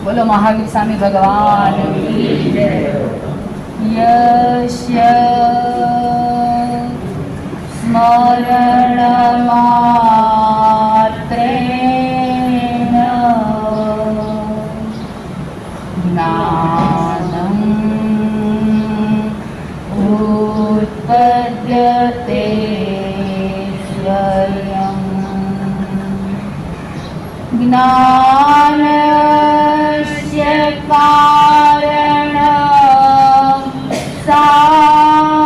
बोलो महावीर स्वामी भगवान की जय। यस्य स्मरण मात्रेण ज्ञानम् उत्पद्यते स्वयं। ज्ञानस्य कारणं साक्षात्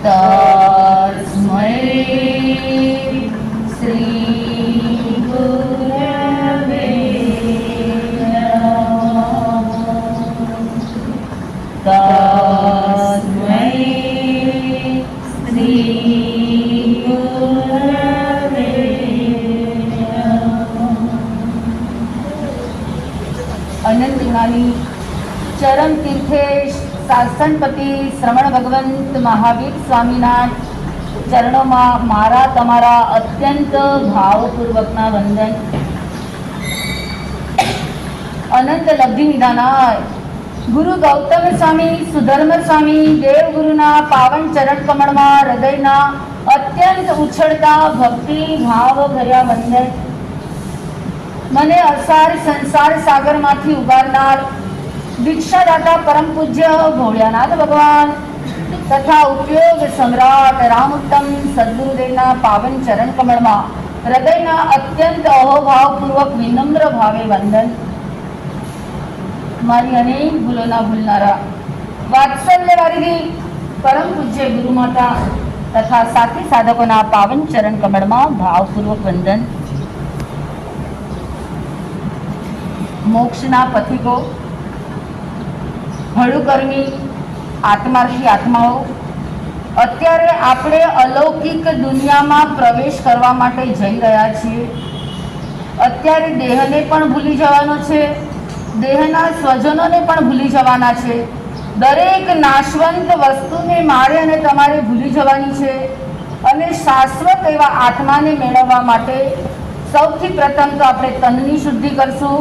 तस्मै श्री गुरवे नमः। तस्मै श्री गुरवे नमः। अनंत ज्ञानी चरम तीर्थेश शासनपति श्रवण भगवंत महावीर स्वामीना चरणों में मारा तमारा अत्यंत भावपूर्वकना वंदन। अनंत लब्धि निधानाय गुरु गौतम स्वामी सुधर्म स्वामी देवगुरुना पावन चरण कमल में हृदयना अत्यंत उछळता भक्ति भाव भर्या वंदन। मने असार संसार सागर माथी उगारनार दीक्षादाता परम पूज्य भोळियानाथ भगवान तथा उपयोग सम्राट रामोत्तम सद्गुरुदेवना पावन चरण कमल में हृदयना अत्यंत अहोभावपूर्वक विनम्र भावे वंदन। मारी अनेक भूलो ना भूलनारा वात्सल्यवारी परम पूज्य गुरुमाता तथा साथी साधकों पावन चरण कमल में भावपूर्वक वंदन। मोक्षना पथिको हळुकर्मी आत्मार्थी आत्माओ અત્યારે આપણે અલૌકિક દુનિયામાં પ્રવેશ કરવા માટે જઈ રહ્યા છીએ। અત્યારે દેહને પણ ભૂલી જવાનો છે, દેહના સ્વજનોને પણ ભૂલી જવાના છે। દરેક નાશવંત વસ્તુને મારે અને તમારે ભૂલી જવાની છે અને શાશ્વત એવા આત્માને મેળવવા માટે સૌથી પ્રથમ તો આપણે તનની શુદ્ધિ કરશું,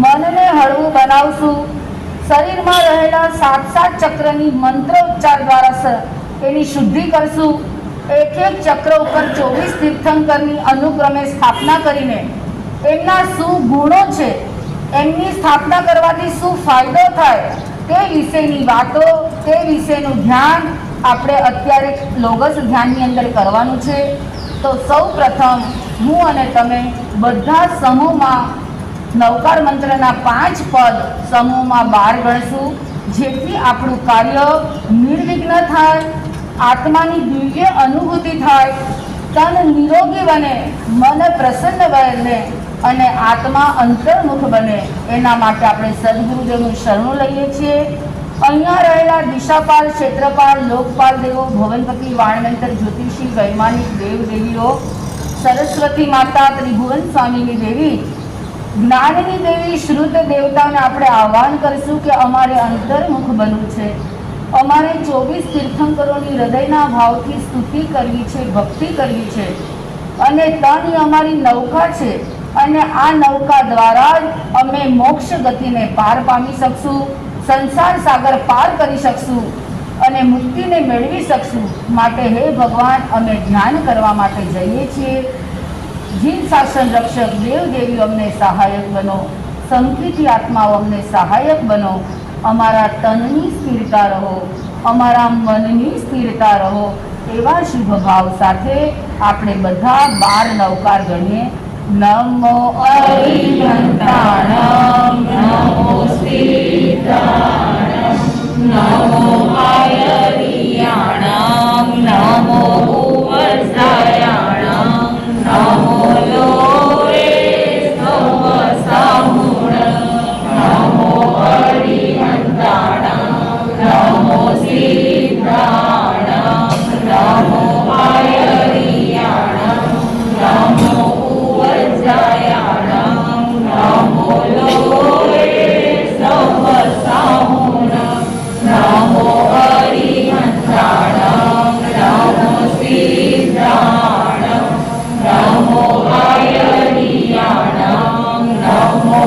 મનને હળવું બનાવશું, શરીરમાં રહેલા 7 ચક્રની મંત્રોચ્ચાર દ્વારા એની શુદ્ધિ કરશું। એક એક ચક્ર ઉપર 24 તીર્થંકરની અનુક્રમે સ્થાપના કરીને એમના શું ગુણો છે, એમની સ્થાપના કરવાથી શું ફાયદો થાય તે વિશેની વાતો, તે વિશેનું ધ્યાન આપણે અત્યારે લોગસ ધ્યાનની અંદર કરવાનું છે। તો સૌ પ્રથમ હું અને તમે બધા સમૂહમાં નવકાર મંત્રના 5 પદ સમૂહમાં 12 ગણશું, જેથી આપણું કાર્ય નિર્વિઘ્ન થાય, આત્માની દિવ્ય અનુભૂતિ થાય, તન નિરોગી બને, મન પ્રસન્ન બને અને આત્મા અંતર્મુખ બને। એના માટે આપણે સદગુરુદેવનું શરણું લઈએ છીએ। અહીંયા રહેલા દિશાપાલ, ક્ષેત્રપાલ, લોકપાલ દેવો, ભવનપતિ, વાણમંત્ર, જ્યોતિષી, વૈમાનિક દેવ દેવીઓ, સરસ્વતી માતા, ત્રિભુવન સ્વામીની દેવી, જ્ઞાનની દેવી, શ્રુત દેવતાને આપણે આહ્વાન કરીશું કે અમારે અંતર્મુખ બનવું છે, અમારે 24 તીર્થંકરોની હૃદયના ભાવથી સ્તુતિ કરવી છે, ભક્તિ કરવી છે અને તન અમારી નૌકા છે અને આ નૌકા દ્વારા જ અમે મોક્ષ ગતિને પાર પામી શકશું, સંસાર સાગર પાર કરી શકશું અને મુક્તિને મેળવી શકશું। માટે હે ભગવાન, અમે ધ્યાન કરવા માટે જઈએ છીએ। જીન શાસન રક્ષક દેવ દેવી અમને સહાયક બનો, સંકિતી આત્માઓ અમને સહાયક બનો। અમારા તનની સ્થિરતા રહો, અમારા મનની સ્થિરતા રહો, એવા શુભ ભાવ સાથે આપણે બધા 12 નવકાર ગણીએ। નમો અરિહંતાણમ, નમો સ્થિતાણમ, નમો આયરિયાણમ, નમો ઉવસાયાણમ, નમો લોરે સ્તવસામૂણમ, નમો અરિહંતાણમ, નમો સિદ્ધાણમ, નમો આયરિયાણમ, નમો ઉવસાયાણમ, નમો લોરે સ્તવસામૂણમ, નમો અરિહંતાણમ, નમો સિદ્ધાણં નમો આયર્યાણં નમો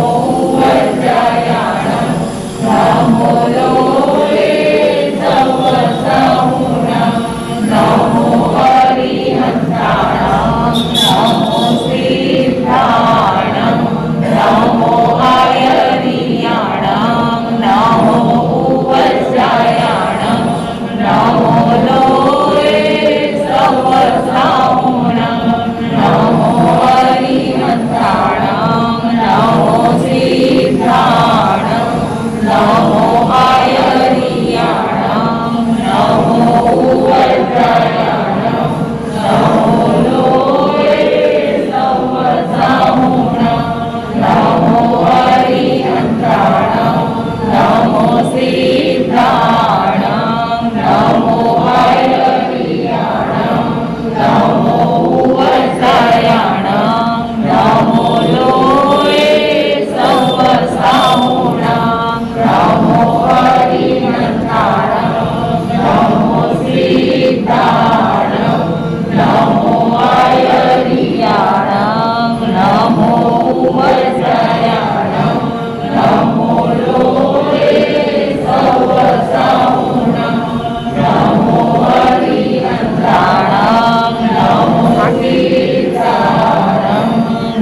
વજ્રાયાણં નમો લોકે સવસહુણં નમો અરિહંતાણં નમો સિદ્ધાણં નમો આયર્યાણં નમો વજ્રાયાણં નમો લોકે સવસહુણં નમો અરિહંતાણં નમો સિદ્ધાણં નમો આયર્યાણં નમો વજ્રાયાણં નમો લોકે સવસહુણં નમો અરિહંતાણં નમો સિદ્ધાણં નમો આયર્યાણં નમો વજ્રાયાણં નમો લોકે સવસહુણં નમો અરિહંતાણં નમો સિદ્ધાણં નમો આયર્યાણં નમો વજ્રાયાણં નમો લોકે સવસહુણં નમો અરિહંતાણં નમો સિદ્ધાણં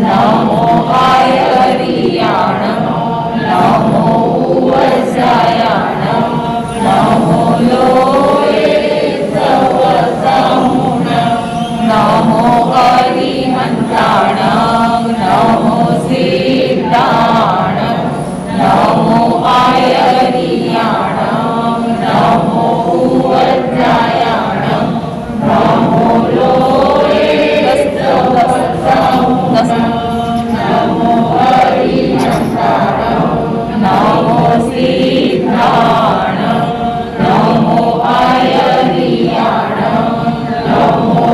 નમો આયર્યાણં નમો વજ્રાયાણં નમો લોકે સવસહુણં નમો અરિહંતાણં નમો સિદ્ધાણં નમો આયર્યાણં નમો વજ્રાયાણં નમો લોકે સવસહુણં નમો અરિહંતાણં નમો સિદ્ધાણં નમો આયર્યાણં નમો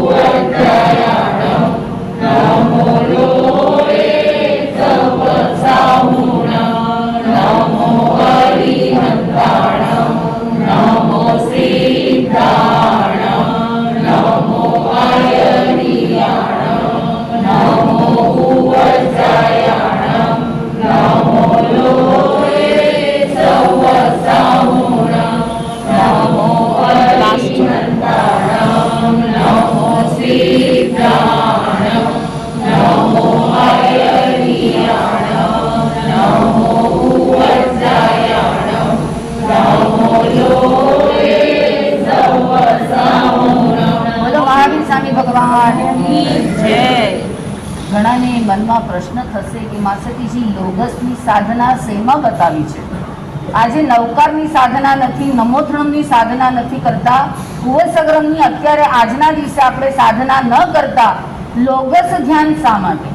વજ્રાયાણં નમો લોકે સવસહુણં નમો અરિહંતાણં નમો સિદ્ધાણં નમો આયર્યાણં નમો વજ્રાયાણં નમો લોકે સવસહુણં નમો અરિહંતાણં નમો સિદ્ધાણં નમો આયર્યાણં નમો વજ્રાયાણં નમો લોકે સવસહુણં. બોલો મહાવીર સ્વામી ભગવાનની જય. ઘણાને મનમાં પ્રશ્ન થશે કે માસતીજી લોગસની સાધના શેમાં બતાવી છે? આજે નવકારની સાધના નથી, નમોત્રણમની સાધના નથી કરતા, કુવસગ્રમની અત્યારે આજના દિવસે આપણે સાધના ન કરતા, લોગસ ધ્યાન શા માટે?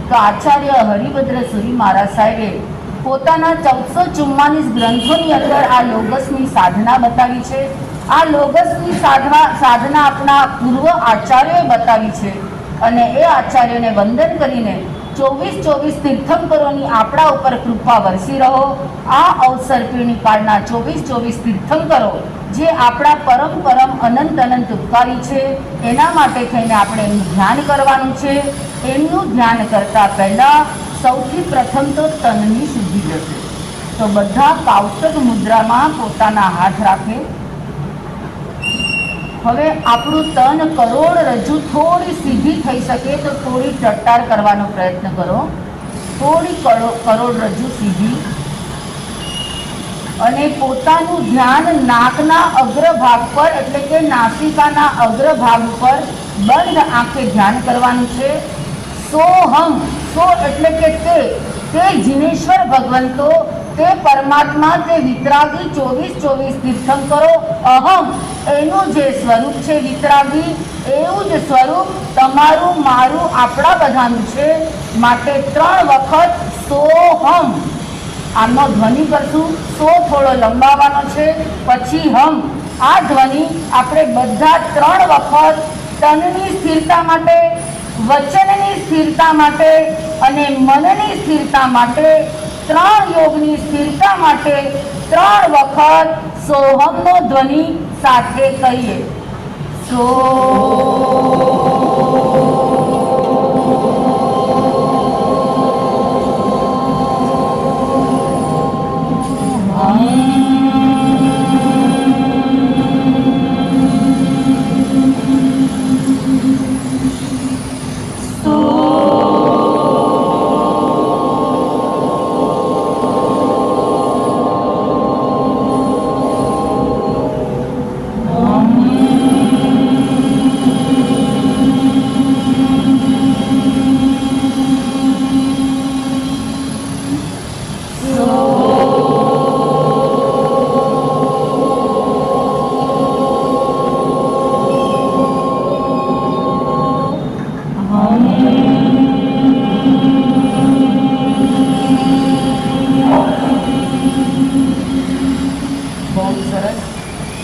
તો આચાર્ય હરિભદ્ર સુરી મહારાજ સાહેબે પોતાના 1444 ગ્રંથોની અંદર આ લોગસની સાધના બતાવી છે. આ લોગસની સાધના આપણા પૂર્વ આચાર્યોએ બતાવી છે અને એ આચાર્યોને વંદન કરીને 24 તીર્થંકરોની આપણા ઉપર કૃપા વરસી રહો. આ અવસર પીણી કાળના 24 તીર્થંકરો જે આપણા પરમ અનંત ઉપકારી છે, એના માટે થઈને આપણે એનું ધ્યાન કરવાનું છે. એમનું ધ્યાન કરતા પહેલા સૌથી પ્રથમ તો તનની શુદ્ધિ જશે. તો બધા કાઉસક મુદ્રામાં પોતાના હાથ રાખે. હવે આપણું તન કરોડરજ્જુ થોડી સીધી થઈ શકે તો થોડી ટટ્ટાર કરવાનો પ્રયત્ન કરો. થોડી કરોડરજ્જુ સીધી અને પોતાનું ધ્યાન નાકના અગ્રભાગ પર એટલે કે નાસિકાના અગ્રભાગ પર બંધ આંખે ધ્યાન કરવાનું છે. સોહમ, સો એટલે કે તે જીનેશ્વર ભગવંતો, તે પરમાત્મા, તે વિતરાગી 24 તીર્થંકરો, અહમ એનું જે સ્વરૂપ છે વિતરાગી, એવું જ સ્વરૂપ તમારું મારું આપણા બધાનું છે. માટે 3 વખત સોહમ આનો ધ્વનિ કરશું. સો થોડો લંબાવવાનો છે, પછી હમ. આ ધ્વનિ આપણે બધા 3 વખત તનની સ્થિરતા માટે, વચનની સ્થિરતા માટે અને મનની સ્થિરતા માટે, 3 યોગની સ્થિરતા માટે 3 વખત સોહમનો ધ્વનિ સાથે કહીએ.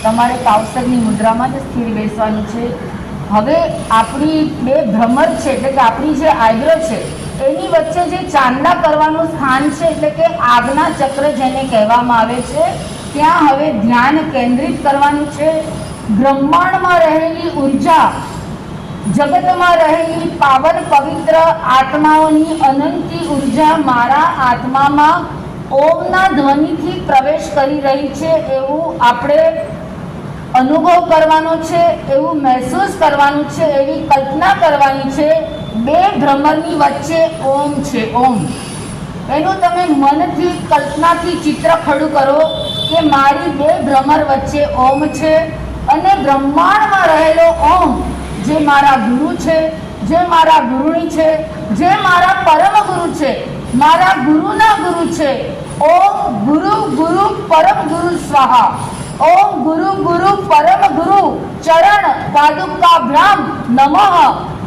તમારે કાવસરની મુદ્રામાં જ સ્થિર બેસવાનું છે. હવે આપણી બે ભ્રમર છે, એટલે કે આપણી જે આગ્ર છે એની વચ્ચે જે ચાંદા કરવાનું સ્થાન છે, એટલે કે આજ્ઞા ચક્ર જેને કહેવામાં આવે છે, ત્યાં હવે ધ્યાન કેન્દ્રિત કરવાનું છે. બ્રહ્માંડમાં રહેલી ઉર્જા, જગતમાં રહેલી પાવન પવિત્ર આત્માઓની અનંતી ઉર્જા મારા આત્મામાં ઓમના ધ્વનિથી પ્રવેશ કરી રહી છે એવું આપણે અનુભવ કરવાનો છે, એવું મહેસૂસ કરવાનું છે, એવી કલ્પના કરવાની છે. બે ભ્રમરની વચ્ચે ઓમ છે. ઓમ એનું તમે મનથી કલ્પનાથી ચિત્ર ખડું કરો કે મારી બે ભ્રમર વચ્ચે ઓમ છે અને બ્રહ્માંડમાં રહેલો ઓમ જે મારા ગુરુ છે, જે મારા ગુરુણી છે, જે મારા પરમ ગુરુ છે, મારા ગુરુના ગુરુ છે. ઓમ ગુરુ ગુરુ પરમ ગુરુ સ્વાહા. ઓમ ગુરુ ગુરુ પરમ ગુરુ ચરણ પાદુકાભ્યામ નમઃ.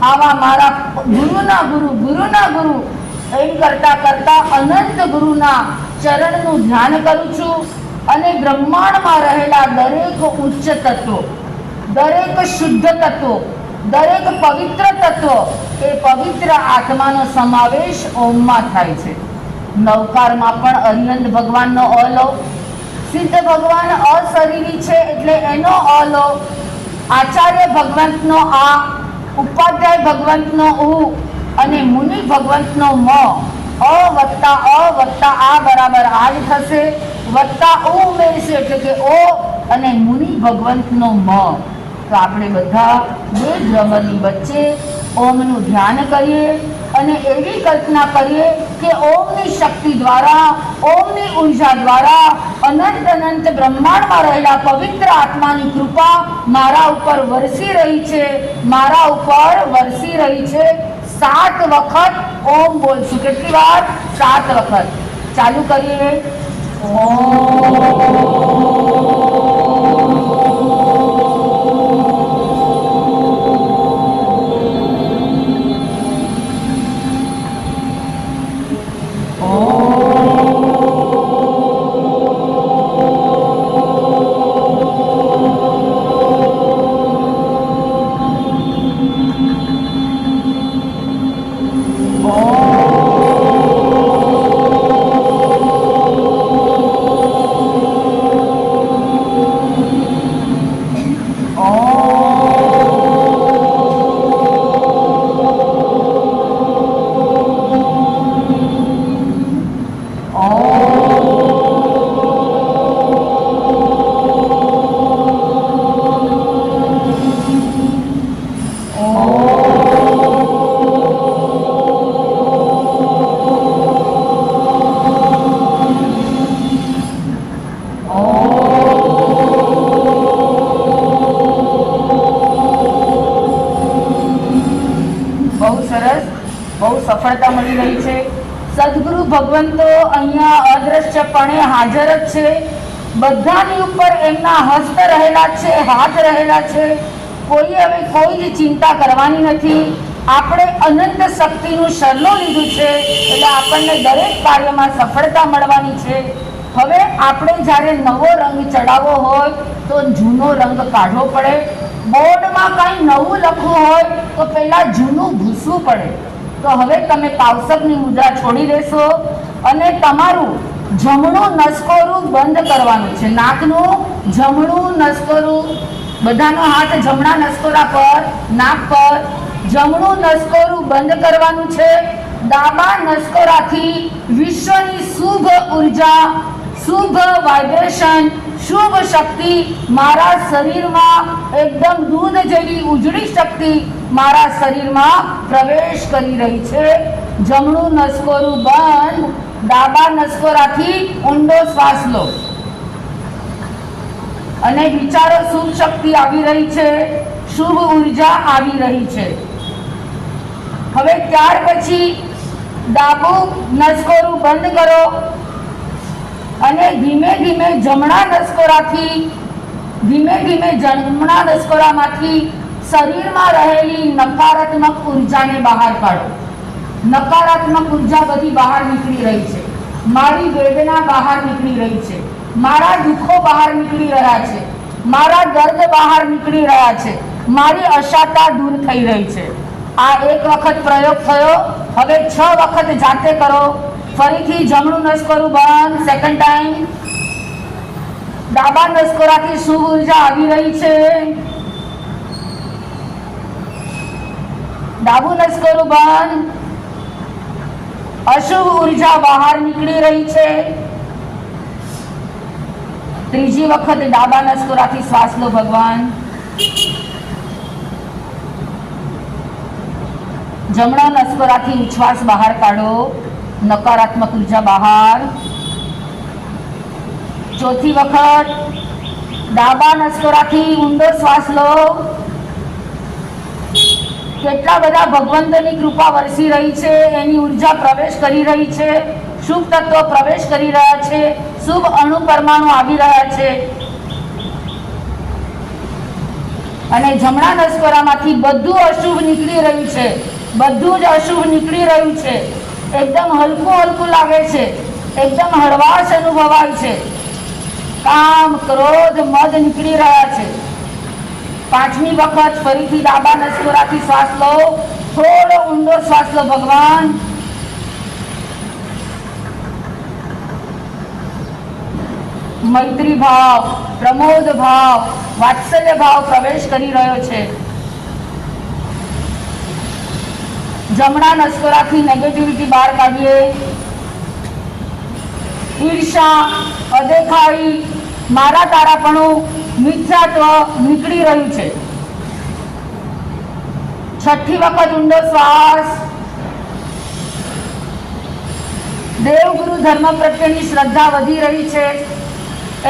આવા મારા ગુરુના ગુરુ, ગુરુના ગુરુ એમ કરતા કરતા અનંત ગુરુના ચરણનું ધ્યાન કરું છું અને બ્રહ્માંડમાં રહેલા દરેક ઉચ્ચ તત્વો, દરેક શુદ્ધ તત્વો, દરેક પવિત્ર તત્વ, એ પવિત્ર આત્માનો સમાવેશ ઓમમાં થાય છે. નવકારમાં પણ અરિહંત ભગવાનનો અલો, સિદ્ધ ભગવાન અશરીરી છે એટલે એનો અલો, આચાર્ય ભગવંતનો આ, ઉપાધ્યાય ભગવંતનો ઉ અને મુનિ ભગવંતનો મ. અ વત્તા આ બરાબર આ જ થશે, વત્તા ઉ ઉમેરશે એટલે કે ઓ, અને મુનિ ભગવંતનો મ. તો આપણે બધા બે ભ્રમરની વચ્ચે ઓમનું ધ્યાન કરીએ અને એવી કલ્પના કરીએ કે ઓમની શક્તિ દ્વારા, ઓમની ઉર્જા દ્વારા અનંત અનંત બ્રહ્માંડમાં રહેલા પવિત્ર આત્માની કૃપા મારા ઉપર વરસી રહી છે, મારા ઉપર વરસી રહી છે. 7 વખત ઓમ બોલશું. કેટલી વાર? 7 વખત. ચાલુ કરીએ. સફળતા મળી રહી છે. સદગુરુ ભગવંતો અહીંયા અદ્રશ્યપણે હાજર જ છે. બધાની ઉપર એમના હસ્ત રહેલા છે, હાથ રહેલા છે. કોઈ હવે કોઈ જ ચિંતા કરવાની નથી. આપણે અનંત શક્તિનું શરણું લીધું છે એટલે આપણને દરેક કાર્યમાં સફળતા મળવાની છે. હવે આપણે જ્યારે નવો રંગ ચડાવવો હોય તો જૂનો રંગ કાઢવો પડે. બોર્ડમાં કાંઈ નવું લખવું હોય તો પહેલાં જૂનું ભૂસવું પડે. તો હવે તમે પાવસકની મુદ્રા છોડી દેશો અને તમારું જમણું નસકોરું બંધ કરવાનું છે. નાકનું જમણું નસકોરું બધાનો હાથ જમણા નસકોરા પર, નાક પર. જમણું નસકોરું બંધ કરવાનું છે. ડાબા નસકોરાથી વિશ્વની શુભ ઉર્જા, શુભ વાઇબ્રેશન, શુભ શક્તિ મારા શરીરમાં, એકદમ દૂધ જેવી ઉજળી શક્તિ મારા શરીરમાં પ્રવેશ કરી રહી છે. જમણું નસકોરું બંધ, ડાબા નસકોરાથી ઊંડો શ્વાસ લો અને વિચારો શુભ શક્તિ આવી રહી છે, શુભ ઉર્જા આવી રહી છે. હવે ત્યાર પછી ડાબું નસકોરું બંધ કરો અને ધીમે ધીમે જમણા નસકોરામાંથી શરીરમાં રહેલી નકારાત્મક ઉર્જાને બહાર કાઢો. નકારાત્મક ઉર્જા બધી બહાર નીકળી રહી છે. મારી વેદના બહાર નીકળી રહી છે, મારા દુઃખો બહાર નીકળી રહ્યા છે, મારા દર્દ બહાર નીકળી રહ્યા છે, મારી અશાતા દૂર થઈ રહી છે. આ એક વખત પ્રયોગ થયો. હવે 6 વખત જાતે કરો. ફરીથી જમણું નસકોરું બંધ, સેકન્ડ ટાઈમ. ડાબા નસકોરાથી શુભ ઉર્જા આવી રહી છે. ડાબું નસકોરું બંધ, અશુભ ઉર્જા બહાર નીકળી રહી છે. ત્રીજી વખત ડાબા નસકોરાથી શ્વાસ લો ભગવાન. જમણા નસકોરાથી ઉચ્છ્વાસ બહાર કાઢો, નકારાત્મક ઉર્જા બહાર. ચોથી વખત ડાબા નસકોરાથી ઊંડો શ્વાસ લો. કેટલા બધા ભગવંતની કૃપા વરસી રહી છે, એની ઉર્જા પ્રવેશ કરી રહી છે, શુભ તત્વો પ્રવેશ કરી રહ્યા છે, શુભ અણુ પરમાણુ આવી રહ્યા છે. અને જમણા નસકોરામાંથી બધું અશુભ નીકળી રહ્યું છે, બધું જ અશુભ નીકળી રહ્યું છે. એકદમ હલકું હલકું લાગે છે, એકદમ હળવાશ અનુભવાય છે. કામ, ક્રોધ, મદ નીકળી રહ્યા છે. પાંચમી વખત ફરીથી ડાબા નસકોરાથી શ્વાસ લો. થોડો ઊંડો શ્વાસ લો ભગવાન. મૈત્રી ભાવ, પ્રમોદ ભાવ, વાત્સલ્ય ભાવ પ્રવેશ કરી રહ્યો છે. જમણા નસકોરાથી નેગેટિવિટી બહાર કાઢીએ. ઈર્ષા, અદેખાઈ, મારા તારાપણું, મિથ્યાત્વ નીકળી રહ્યું છે. છઠ્ઠી વખત ઊંડો શ્વાસ. દેવગુરુ ધર્મ પ્રત્યેની શ્રદ્ધા વધી રહી છે,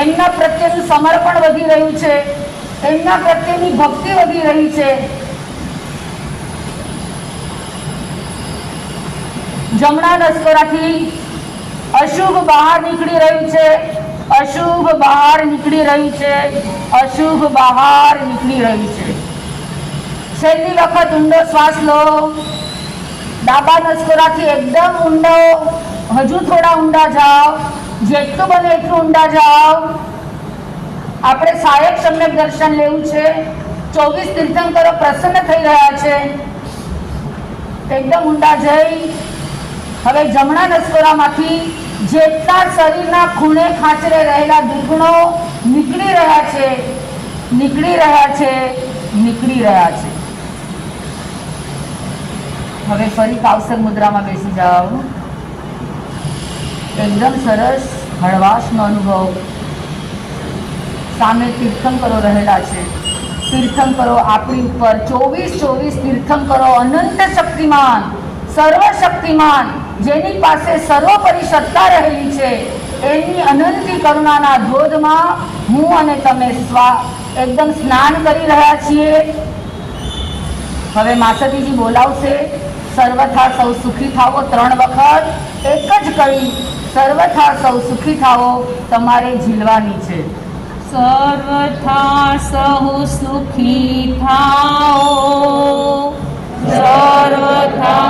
એમના પ્રત્યેનું સમર્પણ વધી રહ્યું છે, એમના પ્રત્યેની ભક્તિ વધી રહી છે. જમણા નસકોરાથી અશુભ બહાર નીકળી રહ્યું છે, અશુભ બહાર નીકળી રહ્યું છે, અશુભ બહાર નીકળી રહ્યું છે. છેલ્લી વખત ઊંડો શ્વાસ લો. ડાબા નસકોરાથી એકદમ ઊંડો, હજુ થોડા ઊંડા જાઓ, જેટલું બને એટલું ઊંડા જાઓ. આપણે સહાયક સમ્યક દર્શન લેવું છે. 24 તીર્થંકરો પ્રસન્ન થઈ રહ્યા છે. એકદમ ઊંડા જઈ હવે જમણા નસકોરામાંથી જેટલા શરીરના ખૂણે ખાંચરે રહેલા દુર્ગુણો નીકળી રહ્યા છે, નીકળી રહ્યા છે, નીકળી રહ્યા છે. હવે ફરી કાવસર મુદ્રામાં બેસી જાઓ. એકદમ સરસ હળવાશનો અનુભવ. સામે તીર્થંકરો રહેલા છે. તીર્થંકરો આપણી ઉપર 24 તીર્થંકરો, અનંત શક્તિમાન, સર્વશક્તિમાન, જેની પાસે સર્વોપરી સત્તા રહેલી છે, એની અનંતી કરુણાના ધોધમાં હું અને તમે એકદમ સ્નાન કરી રહ્યા છીએ. હવે માતાજીજી બોલાવશે. સર્વથા સૌ સુખી થાવો 3 વખત. એક જ કડી સર્વથા સૌ સુખી થાવો તમારે ઝીલવાની છે. સર્વથા સહુ સુખી થાઓ, સર્વથા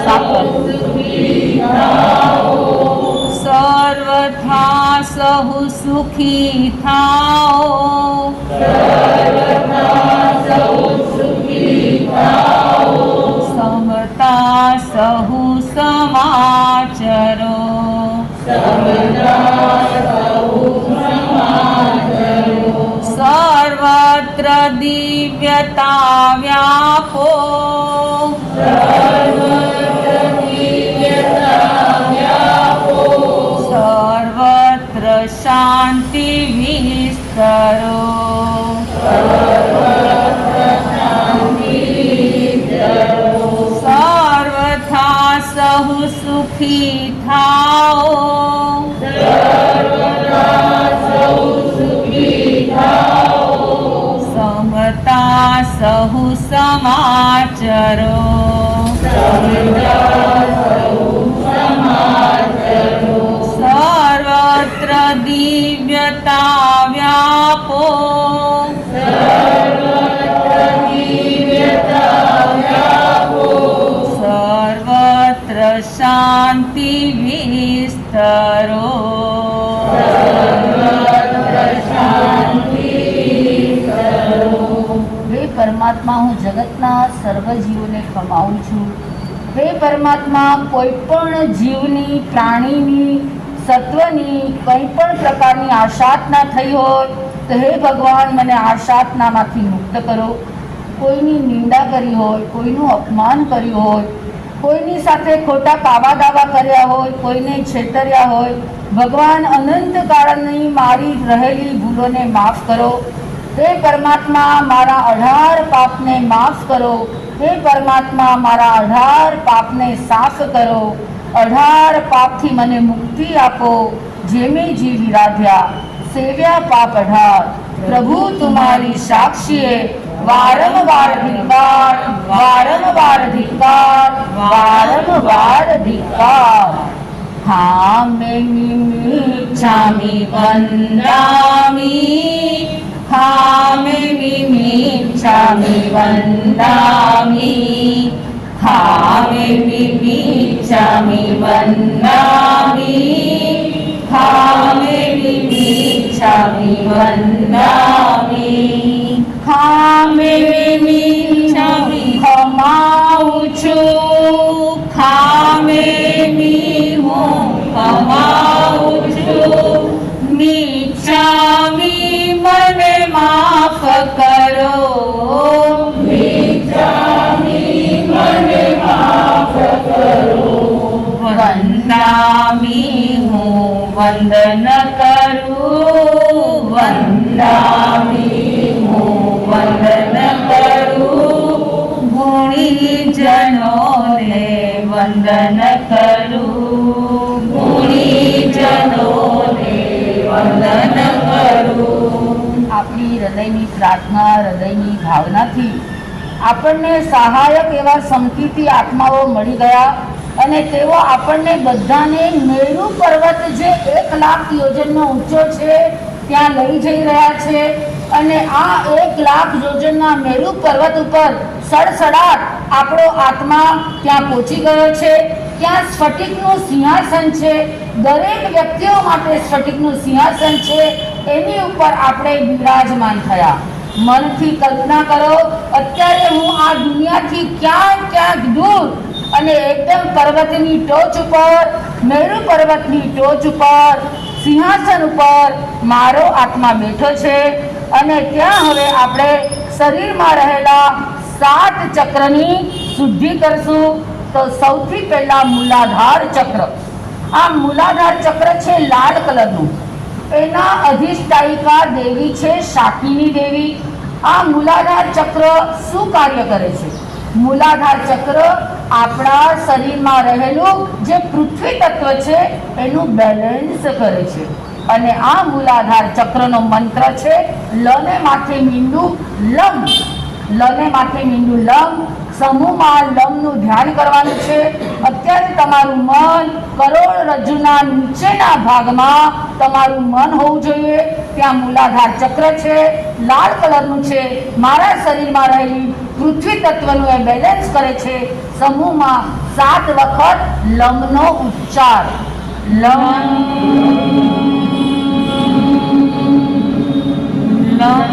સહુ સુખી થાઓ, સર્વથા સહુ સુખી થાઓ, સર્વથા સહુ સુખી થાઓ, સમતા સહુ સમાચરો, સમતા સહુ સમાચરો, સર્વત્ર દિવ્યતા વ્યાપો સર્વત્ર શાંતિ વિસ્તરો સર્વથા સહુ સુખી થાઓ સમતા સહુ સમાચરો સર્વત્ર દિવ્યતા વ્યાપો સર્વત્ર શાંતિ વિસ્તરો હે પરમાત્મા, હું જગતના સર્વ જીવોને કમાઉં છું. હે પરમાત્મા, કોઈ પણ જીવની, પ્રાણીની, સત્વની કંઈ પણ પ્રકારની આશાતના થઈ હોય તો હે ભગવાન, મને આશાતનામાંથી મુક્ત કરો. કોઈની નિંદા કરી હોય, કોઈનું અપમાન કર્યું હોય, કોઈની સાથે ખોટા કાવા દાવા કર્યા હોય, કોઈને છેતર્યા હોય, ભગવાન અનંત કાળની મારી રહેલી ભૂલોને માફ કરો. હે પરમાત્મા, મારા 18 પાપને માફ કરો. હે પરમાત્મા, મારા 18 પાપને સાફ કરો. 18 પાપથી મને મુક્તિ આપો. જેમે જીવી રાધ્યા સેવ્યા પાપ 18. પ્રભુ તુમારી સાક્ષીએ વારંવાર ધિક્કાર, વારંવાર ધિક્કાર, વારંવાર ધિક્કાર. હામેમિમિચ્છામિ વંદામિ, હામેમિમિચ્છામિ વંદામિ, હામેમિમિચ્છામિ વંદામિ, હામેમિમિચ્છામિ વંદામિ, હામેમિચ્છામિ ખમાઉં છું, ખામેમી હું ખમાઉં છું. મિચ્છામિ મને માફ કરો, મિચ્છામિ મને માફ કરો. વંદામિ હું વંદન કરું, વંદામિ હું વંદન કરું. ગુણીજનોને વંદન કરું, ગુણીજનોને વંદન કરું. આપણી હૃદયની પ્રાર્થના, હૃદયની ભાવનાથી આપણને સહાયક એવા સમકીર્તિ આત્માઓ મળી ગયા અને તેઓ આપણને બધાને મેરુ પર્વત જે 1 લાખ યોજનનો ઊંચો છે ત્યાં લઈ જઈ રહ્યા છે. અને આ 1 લાખ યોજનના મેરુ પર્વત ઉપર સડસડાટ આપણો આત્મા ત્યાં પહોંચી ગયો છે. ત્યાં સ્ફટિકનું સિંહાસન છે. દરેક વ્યક્તિઓ માટે સ્ફટિકનું સિંહાસન છે. એની ઉપર આપણે બિરાજમાન થયા. મનથી કલ્પના કરો, અત્યારે હું આ દુનિયાથી ક્યાંક દૂર અને એકદમ પર્વતની ટોચ ઉપર, મેરુ પર્વતની ટોચ ઉપર, સિંહાસન ઉપર મારો આત્મા બેઠો છે. અને ત્યાં હવે આપણે શરીરમાં રહેલા 7 ચક્રની શુદ્ધિ કરશું. તો સૌથી પહેલા મૂલાધાર ચક્ર. આ મૂલાધાર ચક્ર છે લાલ કલરનું. એના અધિષ્ઠાયિકા દેવી છે શાકિની દેવી. આ મૂલાધાર ચક્ર શું કાર્ય કરે છે? મૂલાધાર ચક્ર આપણા શરીરમાં રહેલું જે પૃથ્વી તત્વ છે એનું બેલેન્સ કરે છે. અને આ મૂલાધાર ચક્રનો મંત્ર છે લને માથે મીંડું લમ. લને માથે મીંડું લમ. સમૂહમાં લમનું ધ્યાન કરવાનું છે. અત્યારે તમારું મન કરોડરજ્જુના નીચેના ભાગમાં તમારું મન હોવું જોઈએ. ત્યાં મૂલાધાર ચક્ર છે, લાલ કલરનું છે. મારા શરીરમાં રહેલી પૃથ્વી તત્વનું એ બેલેન્સ કરે છે. સમૂહમાં 7 વખત લમનો ઉચ્ચાર. લમ લમ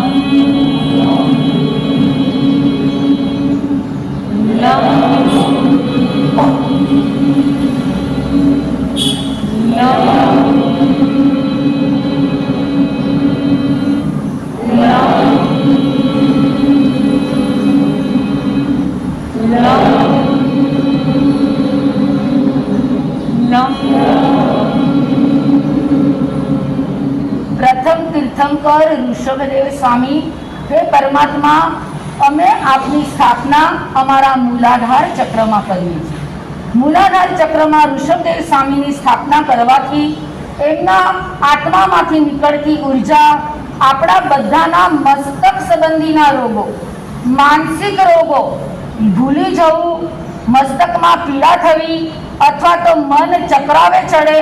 પ્રથમ તીર્થંકર ઋષભદેવ સ્વામી, હે પરમાત્મા, અમે આપની સ્થાપના અમારા મૂલાધાર ચક્રમાં કરીએ છીએ. મૂલાધાર ચક્રમાં ઋષભદેવ સ્વામીની સ્થાપના કરવાથી એમના આત્મામાંથી નીકળતી ઉર્જા આપણા બધાના મસ્તક સંબંધીના રોગો, માનસિક રોગો, ભૂલી જવું, મસ્તકમાં પીડા થવી, અથવા તો મન ચક્રાવે ચડે,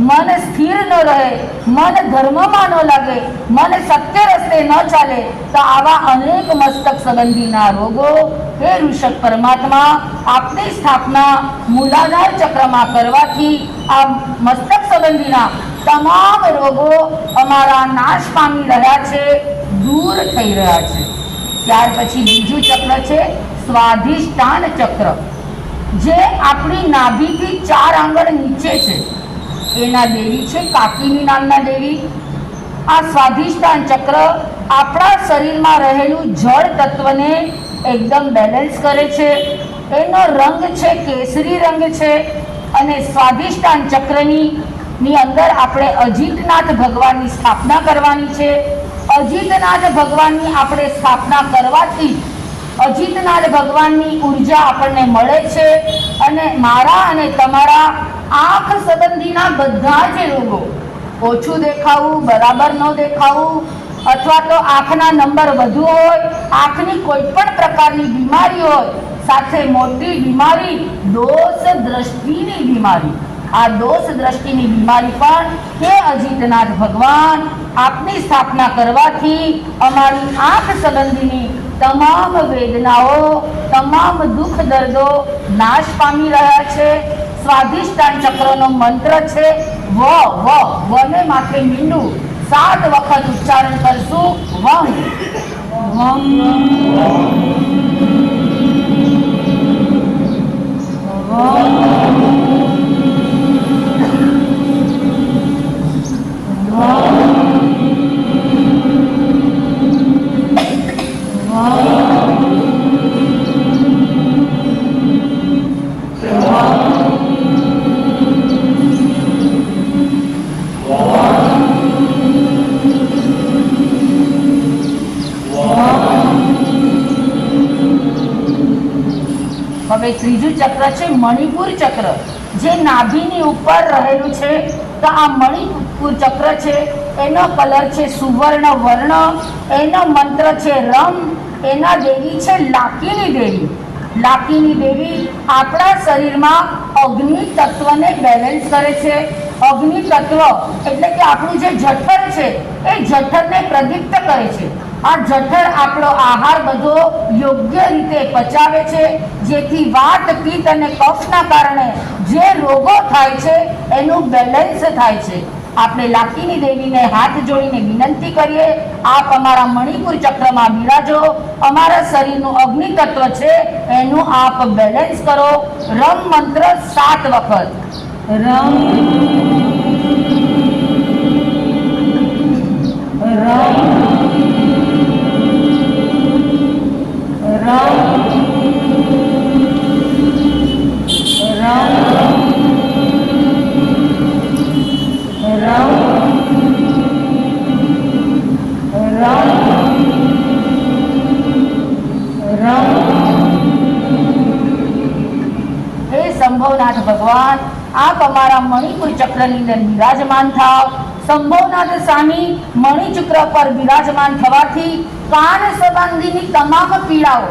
મન સ્થિર ન રહે, મન ધર્મમાં ન લાગે, મન સત્ય રસ્તે ન ચાલે, તો આવા અનેક મસ્તક સંબંધીના રોગો હે ઋષભ પરમાત્મા, આપની સ્થાપના મૂલાધાર ચક્રમાં કરવાથી આ મસ્તક સંબંધીના તમામ રોગો અમારા નાશ પામી રહ્યા છે, દૂર થઈ રહ્યા છે. ત્યાર પછી બીજું ચક્ર છે સ્વાધિષ્ઠાન ચક્ર, જે આપણી નાભીથી 4 આંગળ નીચે છે. એના દેવી છે કાકિની નામના દેવી. આ સ્વાધિષ્ઠાન ચક્ર આપણા શરીરમાં રહેલું જળ તત્વને એકદમ બેલેન્સ કરે છે. એનો રંગ છે કેસરી રંગ છે. અને સ્વાધિષ્ઠાન ચક્રની અંદર આપણે અજીતનાથ ભગવાનની સ્થાપના કરવાની છે. અજીતનાથ ભગવાનની આપણે સ્થાપના કરવાથી અજીતનાથ ભગવાનની ઉર્જા આપણને મળે છે. અને મારા અને તમારા આંખ સંબંધીના બધા જ રોગો, ઓછું દેખાવું, બરાબર ન દેખાવું, અથવા તો આંખના નંબર વધુ હોય, આંખની કોઈ પણ પ્રકારની બીમારી હોય, સાથે મોટી બીમારી દોષ દ્રષ્ટિની બીમારી, આ દોષ દ્રષ્ટિની બીમારી પણ હે અજીતનાથ ભગવાન, આપની સ્થાપના કરવાથી અમારી આંખ સંબંધીની તમામ વેદનાઓ, તમામ દુઃખ દર્દો નાશ પામી રહ્યા છે. સ્વાધિષ્ઠાન ચક્રનો મંત્ર છે વને માથે મીંડું 7 વખત ઉચ્ચારણ કરશું. વમ વમ હવે ત્રીજું ચક્ર છે મણિપુર ચક્ર, જે નાભીની ઉપર રહેલું છે. તો આ મણિપુર ચક્ર છે, એનો કલર છે સુવર્ણ વર્ણ, એનો મંત્ર છે રમ. એના દેવી છે લાકીની દેવી. લાકીની દેવી આપણા શરીરમાં અગ્નિ તત્વને બેલેન્સ કરે છે. અગ્નિ તત્વ એટલે કે આપણું જે જઠર છે એ જઠરને પ્રદીપ્ત કરે છે. આ જઠર આપણો આહાર બધો યોગ્ય રીતે પચાવે છે, જેથી વાત પિત્ત અને કફના કારણે જે રોગો થાય છે એનું બેલેન્સ થાય છે. આપણે લાકીની દેવીને હાથ જોડીને વિનંતી કરીએ, આપ અમારા મણિપુર ચક્રમાં બિરાજો, અમારા શરીરનું અગ્નિ તત્વ છે એનું આપ બેલેન્સ કરો. રમ મંત્ર 7 વખત. રમ રમ રમ હે શંભવનાથ ભગવાન, આપ અમારા મણિપુર ચક્રની અંદર બિરાજમાન થાવ. શંભવનાથ સ્વામી મણિચક્ર પર બિરાજમાન થવાથી કાન સંબંધીની તમામ પીડાઓ,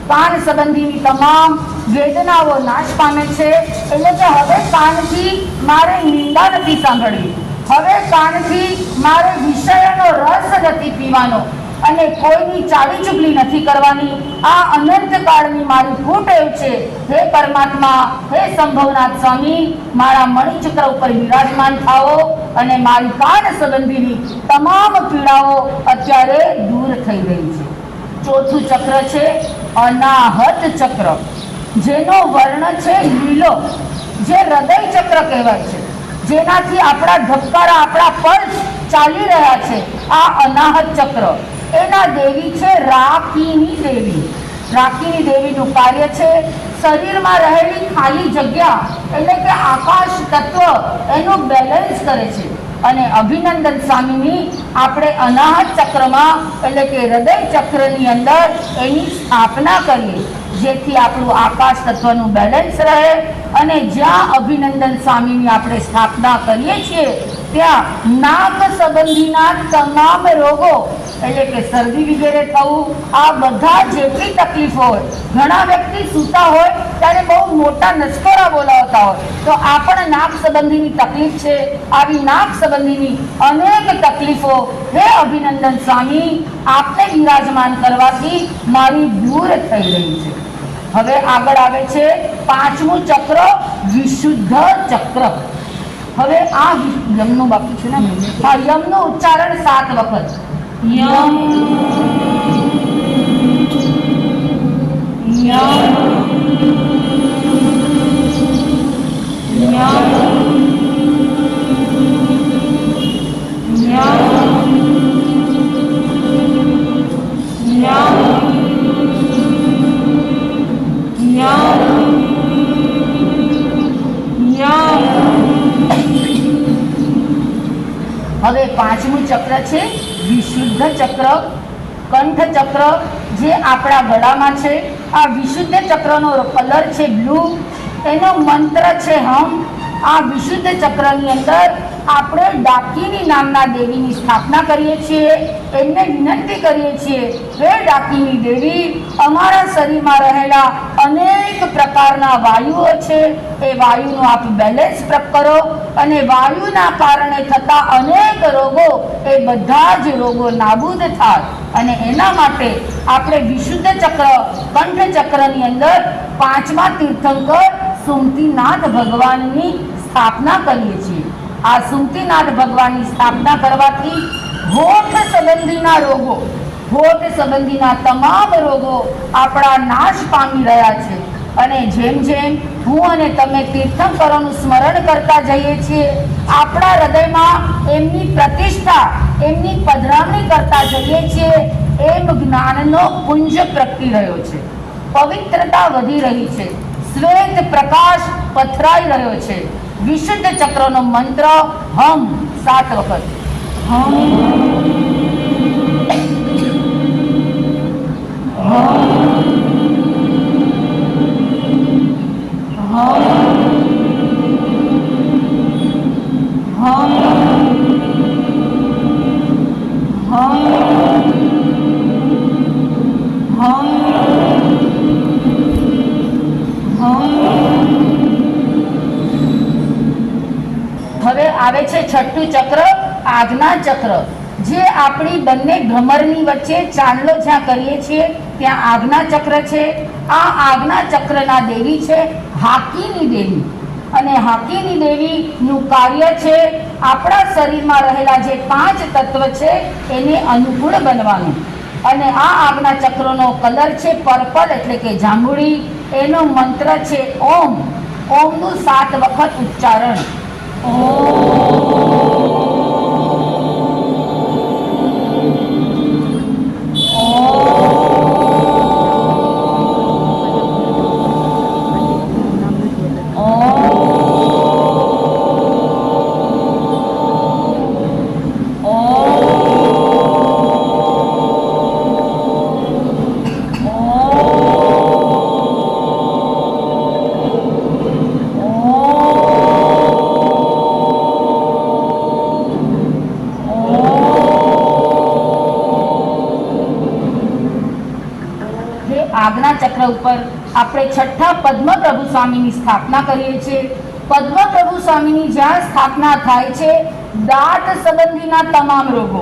કાન સંબંધીની તમામ વેદનાઓ નાશ પામે છે. એટલે કે હવે કાનથી મારે નિંદા નથી સાંભળવી, હવે કાનથી મારે વિષયનો રસ નથી પીવાનો, અને કોઈની ચાલી ચુગલી નથી કરવાની. આ અનંત કાળની મારી ફૂટ એવું છે. હે પરમાત્મા, હે શંભવનાથ સ્વામી, મારા મણિચક્ર ઉપર બિરાજમાન થાઓ અને મારી કાન સંબંધીની તમામ પીડાઓ અત્યારે દૂર થઈ રહી છે. ચોથું ચક્ર છે અનાહત ચક્ર, જેનો વર્ણ છે લીલો, જે હૃદય ચક્ર કહેવાય છે, જેનાથી આપણા ધબકારા, આપણા પલ્સ ચાલી રહ્યા છે. આ અનાહત ચક્ર, એના દેવી છે રાકીની દેવી. રાકીની દેવીનું કાર્ય છે શરીરમાં રહેલી ખાલી જગ્યા એટલે કે આકાશ તત્વ એનું બેલેન્સ કરે છે. અને અભિનંદન સ્વામીની આપણે અનાહત ચક્રમાં એટલે કે હૃદય ચક્રની અંદર એની સ્થાપના કરીએ, જેથી આપણું આકાશ તત્વનું બેલેન્સ રહે. અને જ્યાં અભિનંદન સ્વામીની આપણે સ્થાપના કરીએ છીએ ત્યાં નાક સંબંધીના તમામ રોગો એટલે કે શરદી વગેરે થવું, આ બધા જેટલી તકલીફો હોય, ઘણા વ્યક્તિ સૂતા હોય ત્યારે બહુ મોટા નસકોરા બોલાવતા હોય, તો આ પણ નાક સંબંધીની તકલીફ છે. આવી નાક સંબંધીની અનેક તકલીફો હે અભિનંદન સ્વામી આપને વિરાજમાન કરવાથી મારી દૂર થઈ રહી છે. હવે આગળ આવે છે પાંચમું ચક્ર, વિશુદ્ધ ચક્ર. હવે આ યમનું બાકી છે ને, હા, યમનું ઉચ્ચારણ 7 વખત. યમ યમ યમ યમ યમ યમ યમ. હવે પાંચમું ચક્ર છે વિશુદ્ધ ચક્ર, કંઠ ચક્ર, જે આપણા ગળામાં છે. આ વિશુદ્ધ ચક્રનો કલર છે બ્લુ, એનો મંત્ર છે હમ. આ વિશુદ્ધ ચક્રની અંદર આપણે ડાકીની નામના દેવીની સ્થાપના કરીએ છીએ. એમને વિનંતી કરીએ છીએ, હે ડાકીની દેવી, અમારા શરીરમાં રહેલા અનેક પ્રકારના વાયુઓ છે, એ વાયુનું આપ બેલેન્સ કરો અને વાયુના કારણે થતા અનેક રોગો, એ બધા જ રોગો નાબૂદ થાય. અને એના માટે આપણે વિશુદ્ધ ચક્ર, કંઠ ચક્રની અંદર પાંચમા તીર્થંકર સુમતીનાથ ભગવાનની સ્થાપના કરીએ છીએ. આ સુમતીનાથ ભગવાનની સ્થાપના કરવાથી હોઠ સંબંધીના રોગો, હોઠ સંબંધીના તમામ રોગો આપણા નાશ પામી રહ્યા છે. અને જેમ જેમ હું અને તમે તીર્થંકરોનું સ્મરણ કરતા જઈએ છીએ, આપણા હૃદયમાં એમની પ્રતિષ્ઠા, એમની પધરામણી કરતા જઈએ છીએ, એમ જ્ઞાનનો પુંજ પ્રગટી રહ્યો છે, પવિત્રતા વધી રહી છે, શ્વેત પ્રકાશ પથરાઈ રહ્યો છે. વિશુદ્ધ ચક્રનો મંત્ર હમ 7 વખત. હમ હવે આવે છે છઠ્ઠું ચક્ર, આજ્ઞા ચક્ર, જે આપણી બંને ભ્રમરની વચ્ચે ચાંદલો જ્યાં કરીએ છીએ ત્યાં આજ્ઞા ચક્ર છે. આ આજ્ઞા ચક્રના દેવી છે હાકીની દેવી. અને હાકીની દેવીનું કાર્ય છે આપણા શરીરમાં રહેલા જે 5 તત્વ છે એને અનુકૂળ બનવાનું. અને આ આજ્ઞા ચક્રનો કલર છે પર્પલ એટલે કે જાંબુડી. એનો મંત્ર છે ઓમ. ઓમનું 7 વખત ઉચ્ચારણ. આજ્ઞા ચક્ર ઉપર આપણે છઠ્ઠા પદ્મપ્રભુ સ્વામીની સ્થાપના કરીએ છીએ. પદ્મપ્રભુ સ્વામીની જ્યાં સ્થાપના થાય છે, દાઢ સંબંધીના તમામ રોગો,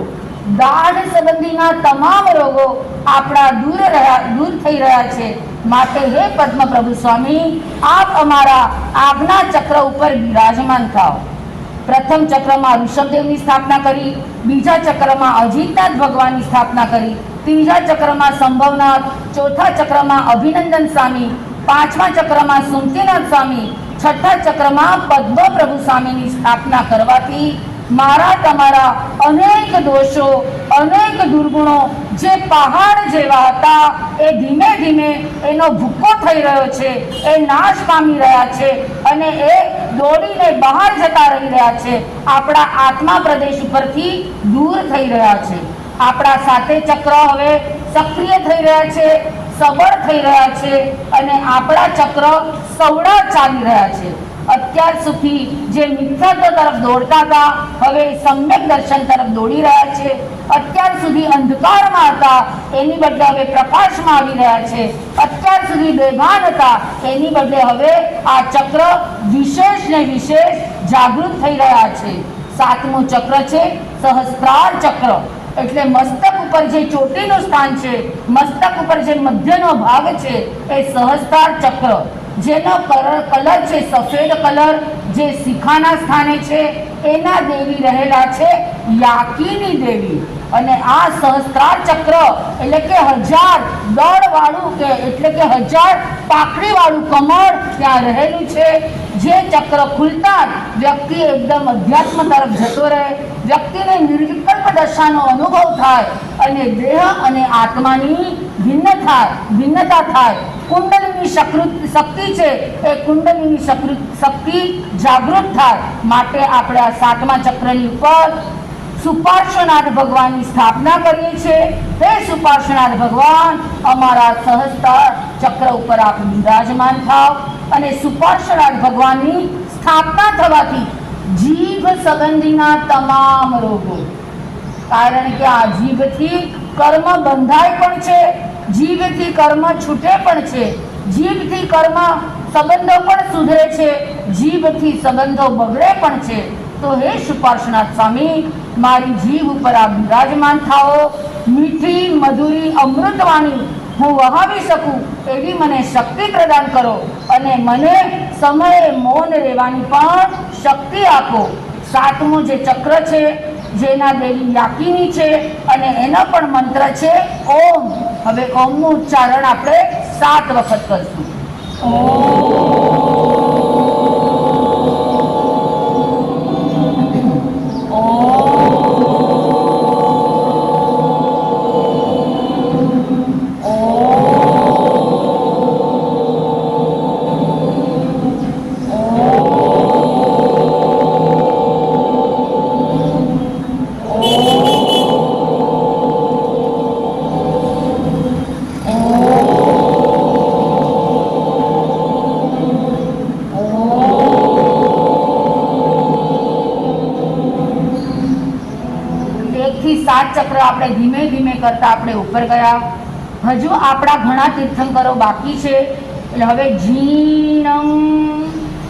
દાઢ સંબંધીના તમામ રોગો આપણા દૂર થઈ રહ્યા છે. માટે હે પદ્મપ્રભુ સ્વામી, આપ અમારા આજ્ઞા ચક્ર ઉપર બિરાજમાન થાઓ. પ્રથમ ચક્રમાં ઋષભદેવની સ્થાપના કરી, બીજા ચક્રમાં અજીતનાથ ભગવાનની સ્થાપના કરી, ત્રીજા ચક્રમાં સંભવનાથ, ચોથા ચક્રમાં અભિનંદન સ્વામી, પાંચમા ચક્રમાં સુમતીનાથ સ્વામી, છઠ્ઠા ચક્રમાં પદ્મપ્રભુ સ્વામીની સ્થાપના કરવાથી મારા તમારા અનેક દોષો, અનેક દુર્ગુણો જે પહાડ જેવા હતા એ ધીમે ધીમે એનો ભૂક્કો થઈ રહ્યો છે, એ નાશ પામી રહ્યા છે અને એ દોડીને બહાર જતા રહી રહ્યા છે, આપણા આત્મા પ્રદેશ ઉપરથી દૂર થઈ રહ્યા છે. આપણા સાથે ચક્ર હવે સક્રિય થઈ રહ્યા છે, સબળ થઈ રહ્યા છે અને આપણા ચક્ર સવડા ચાલી રહ્યા છે. અત્યાર સુધી જે મિથ્યાત્વ તરફ દોડતા હતા હવે સમ્યક દર્શન તરફ દોડી રહ્યા છે. અત્યાર સુધી અંધકારમાં હતા એની બદલે હવે પ્રકાશમાં આવી રહ્યા છે. અત્યાર સુધી બેભાન હતા એની બદલે હવે આ ચક્ર વિશેષ ને વિશેષ જાગૃત થઈ રહ્યા છે. 7મું ચક્ર છે સહસ્ત્રાર ચક્ર. એટલે મસ્તક ઉપર જે ચોટીનું સ્થાન છે, મસ્તક ઉપર જે મધ્યનો ભાગ છે એ સહસ્ત્રાર ચક્ર, જેનો કલર છે સફેદ કલર, જે શિખાના સ્થાને છે એના દેવી રહેલા છે યાકીની દેવી. અને આ સહસ્ત્રાર ચક્ર એટલે કે 1000 દળ વાળું કે એટલે કે 1000 પાકડી વાળું કમળ ત્યાં રહેલું છે. જે ચક્ર ખુલતા જ વ્યક્તિ એકદમ અધ્યાત્મ તરફ જતો રહે, વ્યક્તિને નિર્વિકલ્પ દશાનો અનુભવ થાય અને દેહ અને આત્માની ભિન્નતા થાય. કુંડલીની શક્તિ છે એ કુંડલીની શક્તિ જાગૃત થાય. માટે આપણે આ 7મા ચક્રની ઉપર સુપાર્શ્વનાથ ભગવાનની સ્થાપના કરીએ છીએ. હે સુપાર્શ્વનાથ ભગવાન, અમારા સહસ્ત્રાર ચક્ર ઉપર આપ બિરાજમાન થાવ. અને સુપાર્શ્વનાથ ભગવાનની સ્થાપના થવાથી જીભ સંબંધીના તમામ રોગો, કારણ કે આ જીભથી કર્મ બંધાય પણ છે, જીભથી કર્મ છૂટે પણ છે, જીભથી કર્મ સંબંધો પણ સુધરે છે, જીભથી સંબંધો બગડે પણ છે. તો હે સુપાર્શ્વનાથ સ્વામી, મારી જીભ ઉપર આપ બિરાજમાન થાઓ. મીઠી મધુરી અમૃતવાણી હું વહાવી શકું એવી મને શક્તિ પ્રદાન કરો અને મને સમયે મૌન રહેવાની પણ શક્તિ આપો. 7મું જે ચક્ર છે જેના દેવી યાકીની છે અને એનો પણ મંત્ર છે ઓમ. હવે ઓમનું ઉચ્ચારણ આપણે 7 વખત કરશું. ચક્ર આપણે ધીમે ધીમે કરતા આપણે ઉપર ગયા. હજુ આપણા ઘણા તીર્થંકરો બાકી છે. એટલે હવે જીણમ